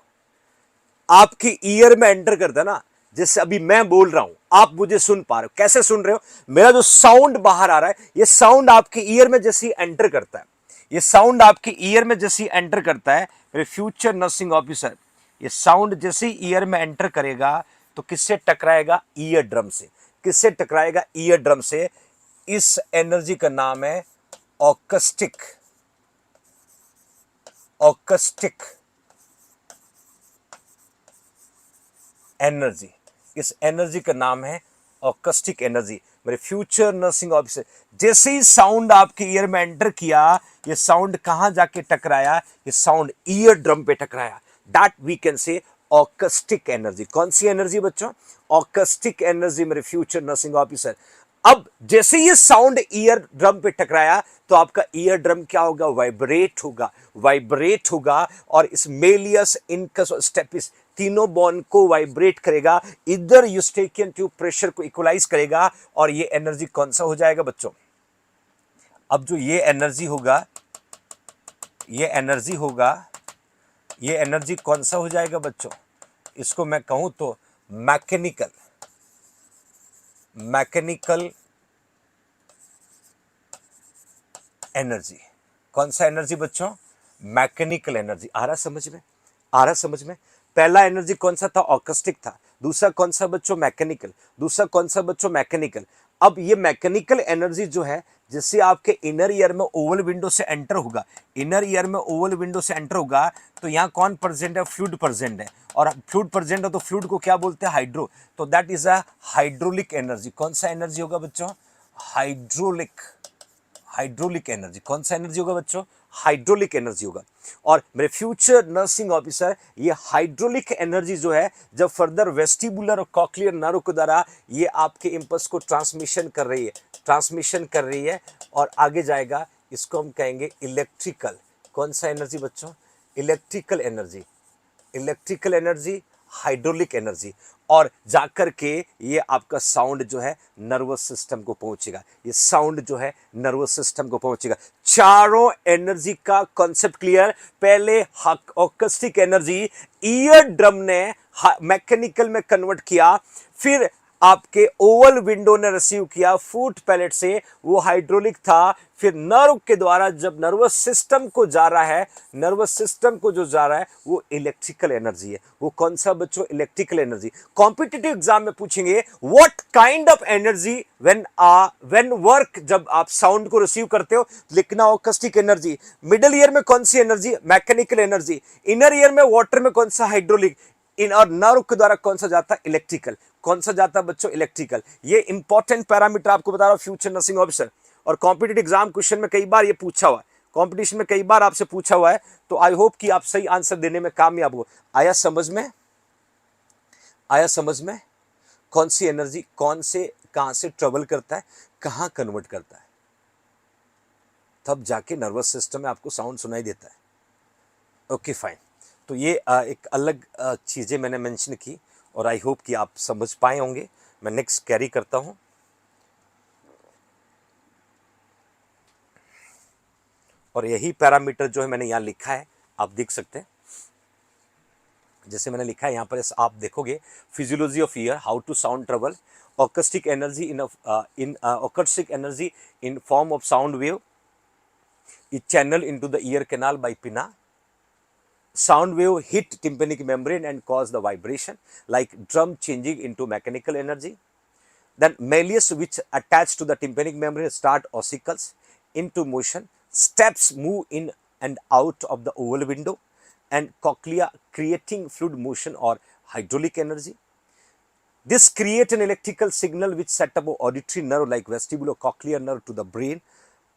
आपकी ईयर में एंटर करता है ना, जैसे अभी मैं बोल रहा हूं आप मुझे सुन पा रहे हो, कैसे सुन रहे हो, मेरा जो साउंड बाहर आ रहा है ये साउंड आपकी ईयर में जैसे ही एंटर करता है, ये साउंड आपकी ईयर में जैसे ही एंटर करता है मेरे फ्यूचर नर्सिंग ऑफिसर, ये साउंड जैसे ही ईयर में एंटर करेगा तो किससे टकराएगा, ईयर ड्रम से। किससे टकराएगा, ईयर ड्रम से। इस एनर्जी का नाम है ऑकस्टिक, ऑकस्टिक एनर्जी। इस एनर्जी का नाम है ऑकस्टिक एनर्जी। मेरे फ्यूचर नर्सिंग ऑफिसर, जैसे ही साउंड आपके ईयर में एंटर किया, ये साउंड कहां जाके टकराया, ये साउंड ईयर ड्रम पे टकराया। That we can say acoustic energy. कौन सी एनर्जी बच्चों, ऑकस्टिक एनर्जी मेरे फ्यूचर नर्सिंग ऑफिसर। अब जैसे ये साउंड ईयर ड्रम पे टकराया तो आपका ईयर ड्रम क्या होगा, वाइब्रेट होगा, वाइब्रेट होगा, और इस मेलियस इनकस और स्टेपिस तीनों बॉन को वाइब्रेट करेगा, इधर यूस्टेकियन ट्यूब प्रेशर को इक्वलाइज करेगा, और ये एनर्जी कौन सा हो जाएगा बच्चों, अब जो ये एनर्जी होगा, ये एनर्जी होगा, ये एनर्जी कौन सा हो जाएगा बच्चों, इसको मैं कहूं तो मैकेनिकल, मैकेनिकल एनर्जी। कौन सा एनर्जी बच्चों? Mechanical energy. आ रहा समझ में? आ रहा समझ में? पहला एनर्जी कौन सा था? ऑकस्टिक था। दूसरा कौन सा बच्चों? मैकेनिकल। दूसरा कौन सा बच्चों? मैकेनिकल। अब ये मैकेनिकल एनर्जी जो है, जिससे आपके इनर ईयर में ओवल विंडो से एंटर होगा, इनर ईयर में ओवल विंडो से एंटर होगा, तो यहाँ कौन प्रेजेंट है? फ्लूइड प्रेजेंट है। और फ्लूइड प्रेजेंट है तो फ्लूइड को क्या बोलते हैं? हाइड्रो। तो that is a hydraulic energy. कौन सा एनर्जी होगा बच्चों? हाइड्रोलिक। Hydraulic energy. कौन सा एनर्जी होगा बच्चों? हाइड्रोलिक एनर्जी होगा। और मेरे फ्यूचर नर्सिंग ऑफिसर, ये हाइड्रोलिक एनर्जी जो है, जब फर्दर वेस्टिबुलर और कॉक्लियर नर्व के द्वारा ये आपके इंपल्स को ट्रांसमिशन कर रही है, ट्रांसमिशन कर रही है और आगे जाएगा, इसको हम कहेंगे इलेक्ट्रिकल। कौन सा एनर्जी बच्चों? Electrical energy. Electrical energy, hydraulic energy. और जाकर के ये आपका साउंड जो है नर्वस सिस्टम को पहुंचेगा। ये साउंड जो है नर्वस सिस्टम को पहुंचेगा। चारों एनर्जी का कॉन्सेप्ट क्लियर। पहले ऑकस्टिक एनर्जी ईयर ड्रम ने मैकेनिकल में कन्वर्ट किया, फिर आपके ओवल विंडो ने रिसीव किया फूट पैलेट से, वो हाइड्रोलिक था। फिर नर्व के द्वारा जब नर्वस सिस्टम को जा रहा है, नर्वस सिस्टम को जो जा रहा है वो इलेक्ट्रिकल एनर्जी है। वो कौन सा बच्चों? Electrical energy. कॉम्पिटिटिव एग्जाम में पूछेंगे what kind of energy when work, जब आप साउंड को रिसीव करते हो लिखना ऑकस्टिक एनर्जी। मिडिल ईयर में कौन सी energy? Mechanical energy. Inner ear में वाटर में कौन सा? हाइड्रोलिक। इन और नर्व के द्वारा कौन सा जाता है? इलेक्ट्रिकल। कौन सा जाता है बच्चों? इलेक्ट्रिकल। ये इंपॉर्टेंट पैरामीटर आपको बता रहा हूं फ्यूचर नर्सिंग ऑफिसर। और कॉम्पिटिटिव एग्जाम क्वेश्चन में कई बार ये पूछा हुआ है, कॉम्पिटिशन में कई बार आपसे पूछा हुआ है। तो आई होप कि आप सही आंसर देने में कामयाब हो। आया समझ में? आया समझ में? कौन सी एनर्जी कौन से कहां से ट्रेवल करता है, कहां कन्वर्ट करता है, तब जाके नर्वस सिस्टम में आपको साउंड सुनाई देता है। Okay fine. तो ये एक अलग चीज़ें मैंने मेंशन की और आई होप कि आप समझ पाए होंगे। मैं नेक्स्ट कैरी करता हूं। और यही पैरामीटर जो है मैंने यहाँ लिखा है, आप देख सकते हैं। जैसे मैंने लिखा है यहाँ पर, आप देखोगे physiology of ear, how to sound travel, acoustic energy in acoustic energy in form of sound wave is channel into the ear canal by pinna. Sound wave hit tympanic membrane and cause the vibration, like drum changing into mechanical energy. Then malleus, which attach to the tympanic membrane, start ossicles into motion. Steps move in and out of the oval window and cochlea, creating fluid motion or hydraulic energy. This create an electrical signal which set up a auditory nerve like vestibulocochlear nerve to the brain,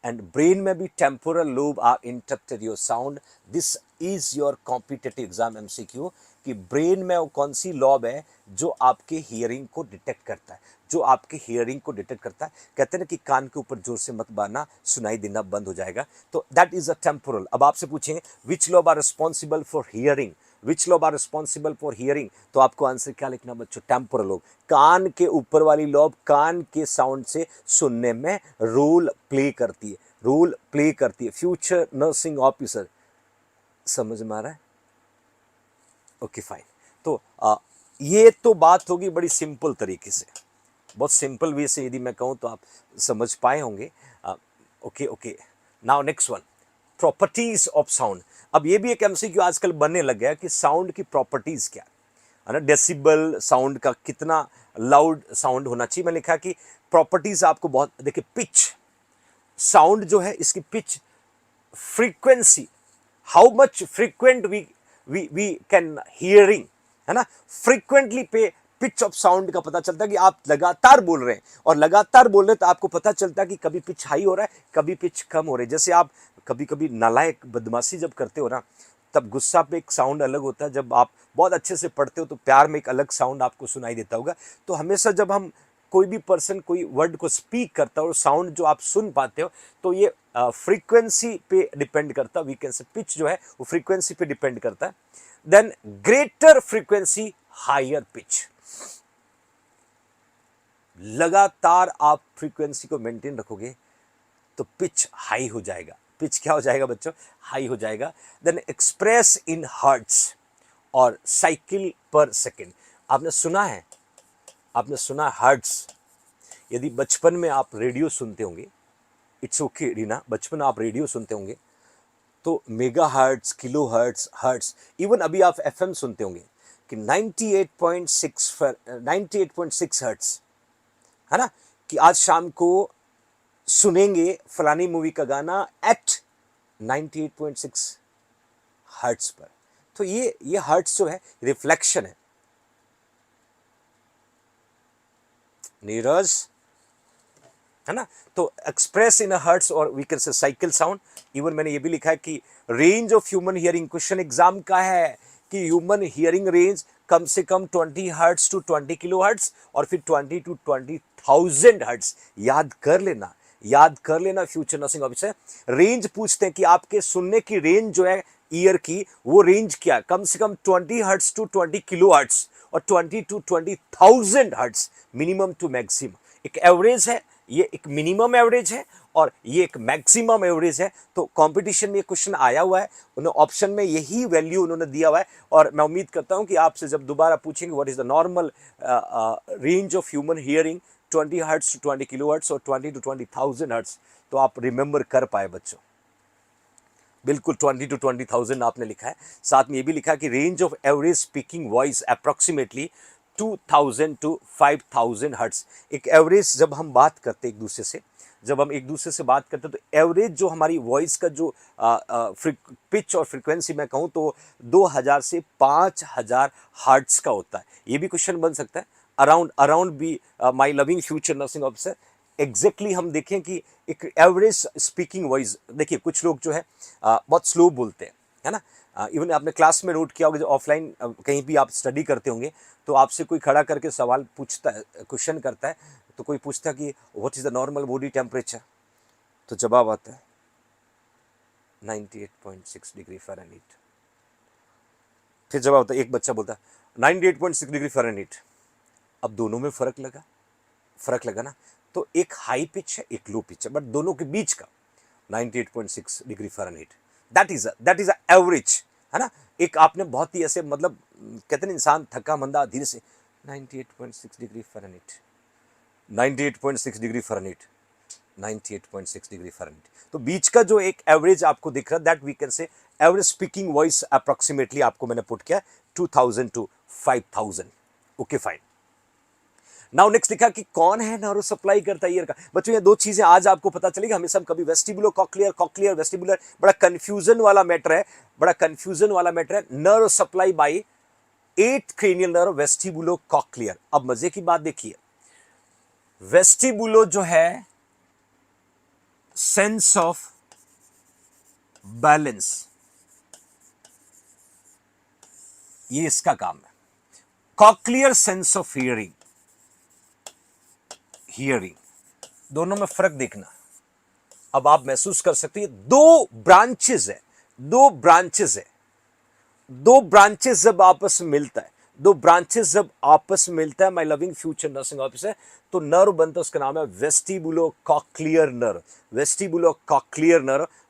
and brain में भी temporal lobe are interrupted your sound. This is your competitive exam MCQ कि brain में वो कौन सी lobe है जो आपके hearing को डिटेक्ट करता है, जो आपके हियरिंग को डिटेक्ट करता है। कहते हैं ना कि कान के ऊपर जोर से मत मारना, सुनाई देना बंद हो जाएगा। तो दैट इज अ टेम्पोरल। अब आपसे पूछेंगे which lobe are responsible for hearing, which lobe are responsible for hearing, तो आपको आंसर क्या लिखना बच्चों? Temporal lobe. कान के ऊपर वाली लॉब कान के साउंड से सुनने में रोल प्ले करती है, रोल प्ले करती है। फ्यूचर नर्सिंग ऑफिसर समझ में आ रहा है? Okay fine. तो ये तो बात होगी बड़ी सिंपल तरीके से, बहुत सिंपल वे से यदि मैं कहूँ तो आप समझ पाए होंगे। Okay okay, now next one, properties of sound. अब ये भी एक एमसीक्यू आजकल बनने लग गया कि साउंड की प्रॉपर्टीज क्या है ना, डेसिबल साउंड का कितना लाउड साउंड होना चाहिए। मैं लिखा कि प्रॉपर्टीज आपको बहुत, देखिए पिच, साउंड जो है इसकी pitch, frequency, how much frequent we can hearing, है ना, फ्रीक्वेंटली पे पिच ऑफ साउंड का पता चलता है कि आप लगातार बोल रहे हैं, और लगातार बोल रहे हैं तो आपको पता चलता है कि कभी पिच हाई हो रहा है, कभी पिच कम हो रही है। जैसे आप कभी कभी नालायक बदमाशी जब करते हो ना, तब गुस्सा पे एक साउंड अलग होता है, जब आप बहुत अच्छे से पढ़ते हो तो प्यार में एक अलग साउंड आपको सुनाई देता होगा। तो हमेशा जब हम कोई भी पर्सन कोई वर्ड को स्पीक करता है और साउंड जो आप सुन पाते हो, तो ये फ्रीक्वेंसी पे डिपेंड करता है। वी कैन से पिच जो है वो फ्रीक्वेंसी पे डिपेंड करता है। Then greater frequency higher pitch, लगातार आप फ्रीक्वेंसी को मेंटेन रखोगे तो पिच हाई हो जाएगा। पिच क्या हो जाएगा बच्चों? हाई हो जाएगा। देन एक्सप्रेस इन हर्ट्ज और साइकिल पर सेकेंड। आपने सुना है, आपने सुना हर्ट्ज, यदि बचपन में आप रेडियो सुनते होंगे, इट्स ओके रीना, बचपन में आप रेडियो सुनते होंगे तो mega hertz, kilo hertz, hertz, even अभी आप एफएम सुनते होंगे कि 98.6 हर्ट्स, है ना, कि आज शाम को सुनेंगे फलानी मूवी का गाना एट 98.6 हर्ट्स पर। तो ये हर्ट्स जो है रिफ्लेक्शन है। नीरज, है ना, तो एक्सप्रेस इन हर्ट्स और we can say cycle sound. Even मैंने ये भी लिखा है कि range of human hearing, question exam का है कि ह्यूमन हियरिंग रेंज कम से कम 20 हर्ट्स टू 20 किलो हर्ट्स और फिर 20 टू 20,000 हर्ट्स। याद कर लेना, याद कर लेना फ्यूचर नर्सिंग ऑफिसर। रेंज पूछते हैं कि आपके सुनने की रेंज जो है ईयर की, वो रेंज क्या है, कम से कम 20 हर्ट्स टू 20 किलो हर्ट्स और 20 to 20,000 hertz, minimum to maximum. एक एवरेज है, ये एक मिनिमम एवरेज है और ये एक मैक्सिमम एवरेज है। तो कंपटीशन में ये क्वेश्चन आया हुआ है, उन्होंने ऑप्शन में यही वैल्यू उन्होंने दिया हुआ है और मैं उम्मीद करता हूं कि आपसे जब दोबारा पूछेंगे what is the normal range of human hearing 20 hertz to 20 kilo hertz और 20 टू 20,000 हर्ट्स, तो आप रिमेंबर कर पाए बच्चों। बिल्कुल 20 टू 20,000 आपने लिखा है। साथ में ये भी लिखा है कि range of average speaking voice approximately 2000 to 5000 hertz. एक एवरेज जब हम बात करते हैं एक दूसरे से, जब हम एक दूसरे से बात करते हैं तो एवरेज जो हमारी वॉइस का जो पिच और फ्रीक्वेंसी मैं कहूँ तो 2000 से 5000 हर्ट्स का होता है। ये भी क्वेश्चन बन सकता है around be my loving future nursing officer. Exactly हम देखें कि एक एवरेज स्पीकिंग वॉइस, देखिए कुछ लोग जो है बहुत स्लो बोलते हैं, है ना। इवन आपने क्लास में नोट किया होगा, जो ऑफलाइन कहीं भी आप स्टडी करते होंगे तो आपसे कोई खड़ा करके सवाल पूछता है, क्वेश्चन करता है, तो कोई पूछता है कि what is the normal body temperature, तो जवाब आता है 98.6 डिग्री फ़ारेनहीट। फिर जवाब होता है, एक बच्चा बोलता है 98.6 डिग्री फ़ारेनहीट। अब दोनों में फर्क लगा ना। तो एक हाई पिच है, एक लो पिच है, बट दोनों के बीच का 98.6 degree Fahrenheit, that is a average, है ना। एक आपने बहुत ही ऐसे मतलब कहते हैं इंसान थका मंदा धीरे से 98.6 degree Fahrenheit, 98.6 degree Fahrenheit, 98.6 degree Fahrenheit. तो बीच का जो एक एवरेज आपको दिख रहा है, that we can say average speaking voice approximately आपको मैंने पुट किया 2000 to 5000। Okay fine. Now next लिखा कि कौन है नर्व सप्लाई करता है ईयर का। बच्चों ये दो चीजें आज आपको पता चलेगी। हमेशा हम कभी वेस्टिबुलो कॉक्लियर, कॉक्लियर वेस्टिबुलर, बड़ा कंफ्यूजन वाला मैटर है, nerve supply by 8th cranial nerve vestibulocochlear. अब मजे की बात देखिए, वेस्टिबुलो जो है सेंस ऑफ बैलेंस, ये इसका काम है। कॉक्लियर सेंस ऑफ हियरिंग, दोनों में फर्क देखना। अब आप महसूस कर सकते हैं दो ब्रांचेस है, दो ब्रांचेस जब आपस में मिलता है my loving future nursing officer, तो नर्व बनता है, उसका नाम है वेस्टिबुलो कॉक्लियर नर्व।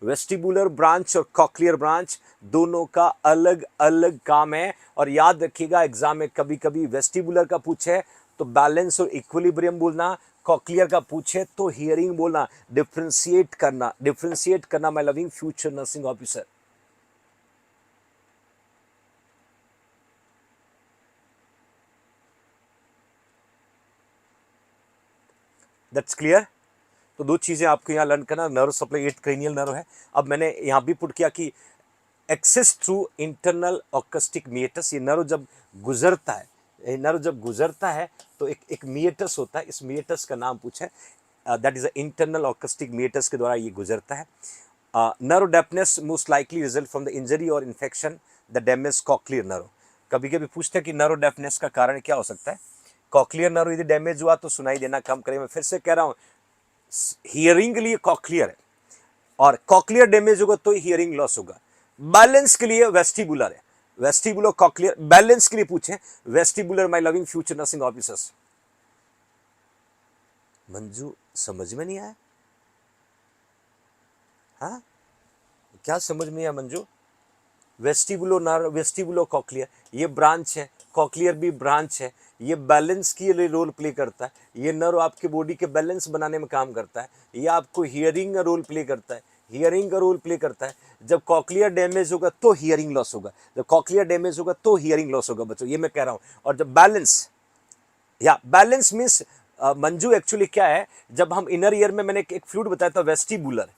वेस्टिबुलर ब्रांच और कॉक्लियर ब्रांच दोनों का अलग अलग काम है। और याद रखिएगा एग्जाम में कभी कभी वेस्टिबुलर का पूछे तो बैलेंस और इक्विलिब्रियम बोलना, कॉक्लियर का पूछे तो हियरिंग बोलना। डिफरेंशिएट करना my loving future nursing officer. That's clear. तो दो चीजें आपको यहां लर्न करना, nerve supply 8th cranial nerve है। अब मैंने यहां भी पुट किया कि access through internal acoustic meatus, ये नर्व जब गुजरता है तो एक मिएटस होता है, इस मिएटस का नाम पूछा है, that is internal acoustic meatus के द्वारा ये गुजरता है। Nerve deafness most likely result from the injury और infection the damage cochlear nerve. कभी कभी पूछते हैं कि नर्व डेफनेस का कारण क्या हो सकता है। कॉक्लियर नर्व यदि डैमेज हुआ तो सुनाई देना कम करे। मैं फिर से कह रहा हूं, हियरिंग के लिए कॉक्लियर है और कॉक्लियर डैमेज होगा तो हियरिंग लॉस होगा। बैलेंस के लिए वेस्टिबुलर है, वेस्टिबुलो कॉक्लियर। बैलेंस के लिए पूछे vestibular my loving future nursing officers. Manju समझ में नहीं आया? हाँ क्या समझ में आया मंजू? वेस्टिबुलो नर्व, वेस्टिबुलो कॉक्लियर, ये ब्रांच है, कॉक्लियर भी ब्रांच है। ये बैलेंस की लिए रोल प्ले करता है, ये नर्व आपके बॉडी के बैलेंस बनाने में काम करता है, ये आपको हियरिंग का रोल प्ले करता है, हियरिंग का रोल प्ले करता है। जब कॉक्लियर डैमेज होगा तो हियरिंग लॉस होगा, जब कॉक्लियर डैमेज होगा तो हियरिंग लॉस होगा बच्चों, ये मैं कह रहा हूं। और जब बैलेंस, या बैलेंस मीन्स मंजू एक्चुअली क्या है, जब हम इनर ईयर में, मैंने एक फ्लूइड बताया था वेस्टिबुलर,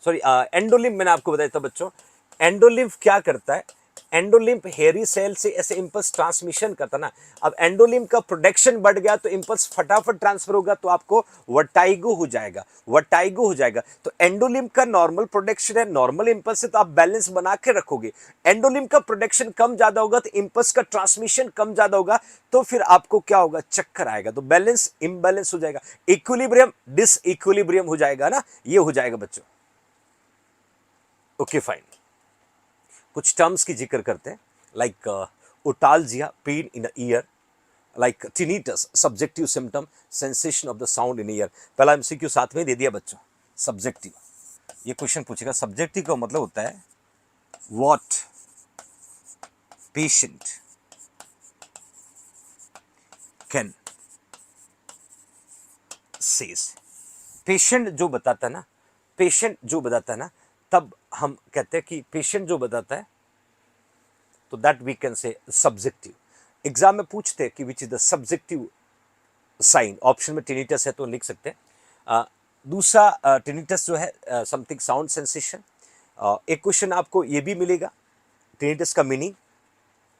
सॉरी एंडोलिम्फ मैंने आपको बताया था बच्चों। एंडोलिम्फ क्या करता है, एंडोलिम्फ हेयरी सेल से ऐसे इंपल्स ट्रांसमिशन करता ना। अब एंडोलिम्फ का प्रोडक्शन बढ़ गया तो इंपल्स फटाफट ट्रांसफर होगा, तो आपको वर्टाइगो हो जाएगा, वर्टाइगो हो जाएगा। तो एंडोलिम्फ का नॉर्मल प्रोडक्शन है, नॉर्मल इंपल्स है, तो आप बैलेंस बना के रखोगे। एंडोलिम्फ का प्रोडक्शन कम ज्यादा होगा तो इंपल्स का ट्रांसमिशन कम ज्यादा होगा, तो फिर आपको क्या होगा, चक्कर आएगा, तो बैलेंस इम्बैलेंस हो जाएगा, इक्विलिब्रियम डिस इक्विलिब्रियम हो जाएगा ना, ये हो जाएगा बच्चों। ओके फाइन, कुछ टर्म्स की जिक्र करते हैं, like otalgia, pain in ear, like tinnitus, subjective symptom, sensation of the sound in ear. पहला एमसीक्यू साथ में दे दिया बच्चों, सब्जेक्टिव। ये क्वेश्चन पूछेगा, सब्जेक्टिव का मतलब होता है what patient can says. Patient जो बताता है ना, पेशेंट जो बताता है ना, तब हम कहते हैं कि पेशेंट जो बताता है, तो that we can say subjective. Exam में पूछते हैं कि which is the subjective sign, option में टिनिटस है तो लिख सकते हैं। दूसरा टिनिटस जो है समथिंग साउंड सेंसेशन। एक क्वेश्चन आपको ये भी मिलेगा टिनिटस का मीनिंग।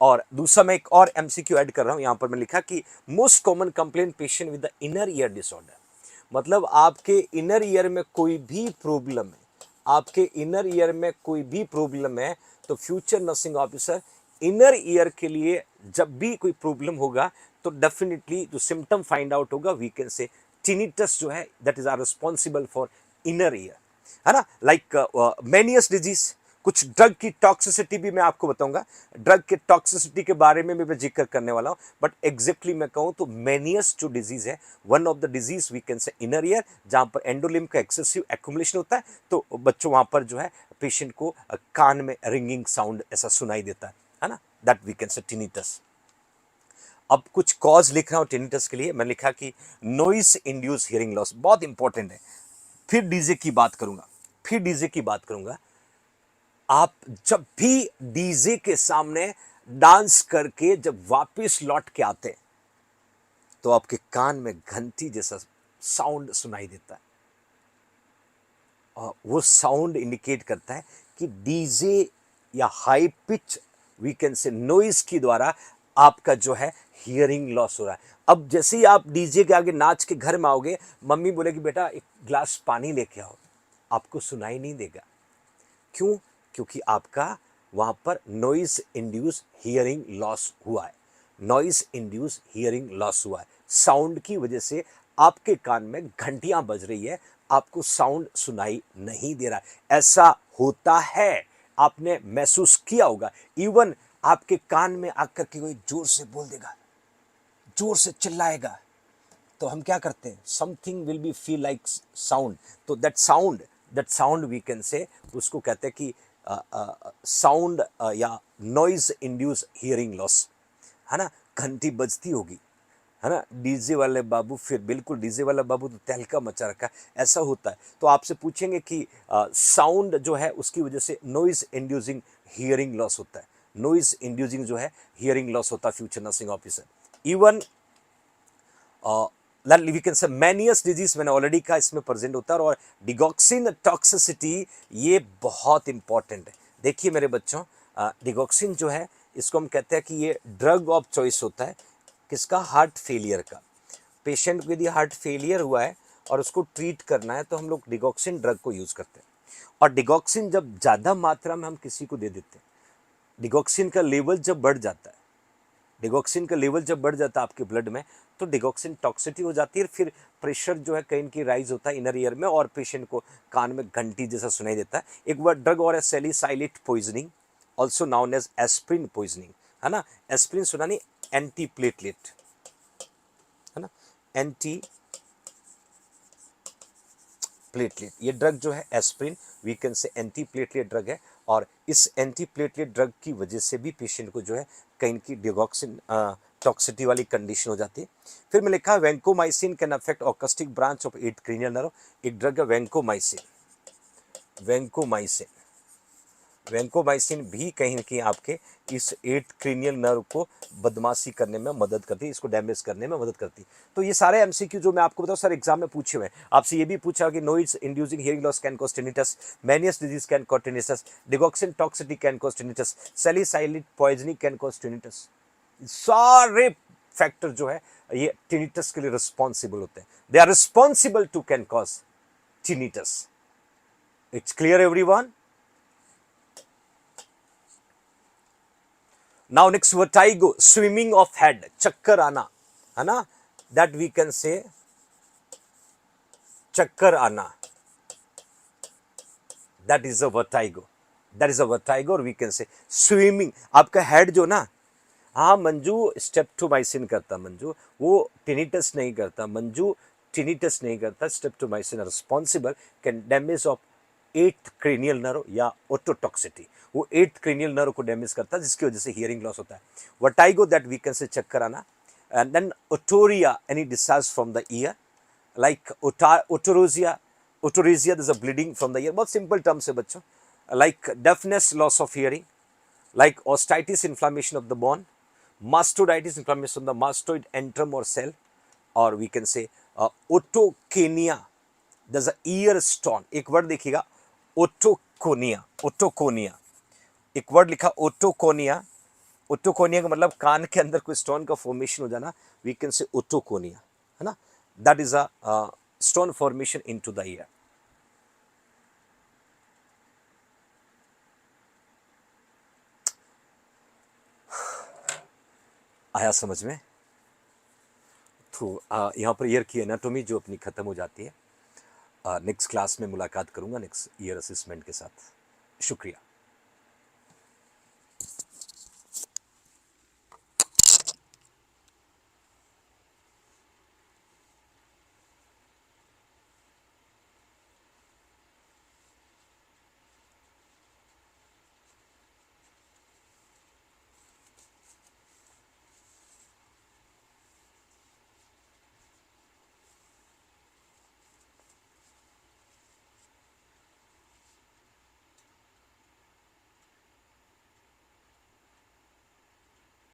और दूसरा मैं एक और एमसीक्यू ऐड कर रहा हूं, यहां पर मैं लिखा कि most common complaint patient with the inner ear disorder, मतलब आपके इनर ईयर में कोई भी प्रॉब्लम है, आपके इनर ईयर में कोई भी प्रॉब्लम है, तो future nursing officer inner ear के लिए जब भी कोई प्रॉब्लम होगा तो डेफिनेटली जो सिम्टम फाइंड आउट होगा, वी कैन से टिनिटस जो है that is are responsible for inner ear, है ना। लाइक मेनियस डिजीज, कुछ ड्रग की टॉक्सिसिटी भी मैं आपको बताऊंगा, ड्रग के टॉक्सिसिटी के बारे में भी मैं जिक्र करने वाला हूं। बट एग्जैक्टली मैं कहूं तो मेनियस जो डिजीज है, one of the disease we can say inner ear, जहां पर एंडोलिम्फ का एक्सेसिव एक्यूमुलेशन होता है, तो बच्चों वहां पर जो है पेशेंट को कान में रिंगिंग साउंड ऐसा सुनाई देता है ना, that we can say tinnitus. अब कुछ कॉज लिख रहा हूं टिनिटस के लिए, मैं लिखा कि नॉइज इंड्यूस हियरिंग लॉस, बहुत इंपॉर्टेंट है। फिर डीजे की बात करूंगा, फिर डीजे की बात करूंगा। आप जब भी डीजे के सामने डांस करके जब वापस लौट के आते हैं, तो आपके कान में घंटी जैसा साउंड सुनाई देता है, और वो साउंड इंडिकेट करता है कि डीजे या high pitch we can say noise की द्वारा आपका जो है हियरिंग लॉस हो रहा है। अब जैसे ही आप डीजे के आगे नाच के घर में आओगे, मम्मी बोलेगी बेटा एक ग्लास पानी लेके आओ, आपको सुनाई नहीं देगा। क्यों? क्योंकि आपका वहां पर नॉइज इंड्यूस हियरिंग लॉस हुआ है, नॉइज इंड्यूस हियरिंग लॉस हुआ है। साउंड की वजह से आपके कान में घंटियां बज रही है, आपको साउंड सुनाई नहीं दे रहा है। ऐसा होता है, आपने महसूस किया होगा। इवन आपके कान में आकर के कोई जोर से बोल देगा, जोर से चिल्लाएगा, तो हम क्या करते हैं, something will be feel like sound, तो that sound we can say, उसको कहते हैं कि साउंड या नॉइज इंड्यूस हियरिंग लॉस, है ना। घंटी बजती होगी, है ना, डीजे वाले बाबू, फिर बिल्कुल डीजे वाला बाबू तो तहलका मचा रखा है, ऐसा होता है। तो आपसे पूछेंगे कि साउंड जो है उसकी वजह से नॉइज इंड्यूसिंग हियरिंग लॉस होता है, नॉइज इंड्यूसिंग जो है हियरिंग लॉस होता है future nursing officer. Even we can say Meniere's disease, मैंने ऑलरेडी कहा इसमें प्रेजेंट होता है। और डिगॉक्सिन टॉक्सिसिटी, ये बहुत इंपॉर्टेंट है। देखिए मेरे बच्चों, डिगॉक्सिन जो है इसको हम कहते हैं कि ये ड्रग ऑफ चॉइस होता है, किसका, हार्ट फेलियर का। पेशेंट को यदि हार्ट फेलियर हुआ है और उसको ट्रीट करना है, तो हम लोग डिगॉक्सिन ड्रग को यूज करते हैं। और डिगॉक्सिन जब ज़्यादा मात्रा में हम किसी को दे देते हैं, डिगॉक्सिन का लेवल जब बढ़ जाता है, डिगॉक्सिन का लेवल जब बढ़ जाता है आपके ब्लड में, तो डिगॉक्सिन टॉक्सिटी हो जाती है, फिर प्रेशर जो है कहीं की राइज होता है इनर ईयर में, और पेशेंट को कान में घंटी जैसा सुनाई देता है। एक वर्ड ड्रग और है salicylate poisoning, also known as aspirin poisoning, है ना। एस्प्रिन सुना नहीं, एंटी प्लेटलेट, है ना, एंटी प्लेटलेट। ये ड्रग जो है aspirin we can say anti platelet drug है, और इस एंटी प्लेटलेट ड्रग की वजह से भी पेशेंट को जो है कहीं की डिगॉक्सिन टॉक्सिटी वाली कंडीशन हो जाती है। फिर मैं लिखा vancomycin can affect acoustic branch of 8 cranial nerve. एक ड्रग है वैंकोमाइसिन, वैंकोमाइसिन वैंकोमाइसिन भी कहीं ना कहीं आपके इस 8 क्रीनियल नर्व को बदमाशी करने में मदद करती है, इसको डैमेज करने में मदद करती है। तो ये सारे एमसीक्यू जो मैं आपको बताऊं सर एग्जाम में पूछे हुए हैं। आपसे ये भी पूछा कि noise inducing hearing loss can cause tinnitus, Meniere's disease can cause tinnitus, digoxin toxicity can cause tinnitus, salicylic poisoning can cause tinnitus. सारे फैक्टर जो है ये टिनिटस के लिए रिस्पॉन्सिबल होते हैं, they are responsible to can cause tinnitus. It's clear everyone? Now next vertigo, swimming of head, चक्कर आना, है ना, that we can say चक्कर आना, that is a vertigo, that is a vertigo, or we can say swimming। आपका head जो ना, हाँ मंजू स्टेप्टोमाइसिन करता, मंजू वो टिनिटस नहीं करता, मंजू टिनिटस नहीं करता, streptomycin responsible can damage of 8th cranial nerve या ओटोटॉक्सिटी, वो 8th क्रेनियल नर्व को डैमेज करता है जिसकी वजह से हियरिंग लॉस होता है। Vertigo that we can say चक्कर आना, and then otorrhoea any discharge from the ear, like otorrhagia, otorrhagia this a bleeding from the ear, बहुत सिंपल टर्म्स है बच्चों, like deafness loss of hearing, like osteitis inflammation of the bone, mastoiditis inflammation of the mastoid antrum or cell, or we can say otoconia, there's a ear stone। एक word देखिएगा ओटोकोनिया, ओटोकोनिया एक word लिखा ओटोकोनिया, ओटोकोनिया का मतलब कान के अंदर कोई स्टोन का फॉर्मेशन हो जाना, वी कैन से ओटोकोनिया, है ना, that is a stone formation into the year. आया समझ में? तो यहाँ पर ईयर की एनाटॉमी जो अपनी ख़त्म हो जाती है। नेक्स्ट क्लास में मुलाकात करूँगा नेक्स्ट ईयर असेसमेंट के साथ। शुक्रिया।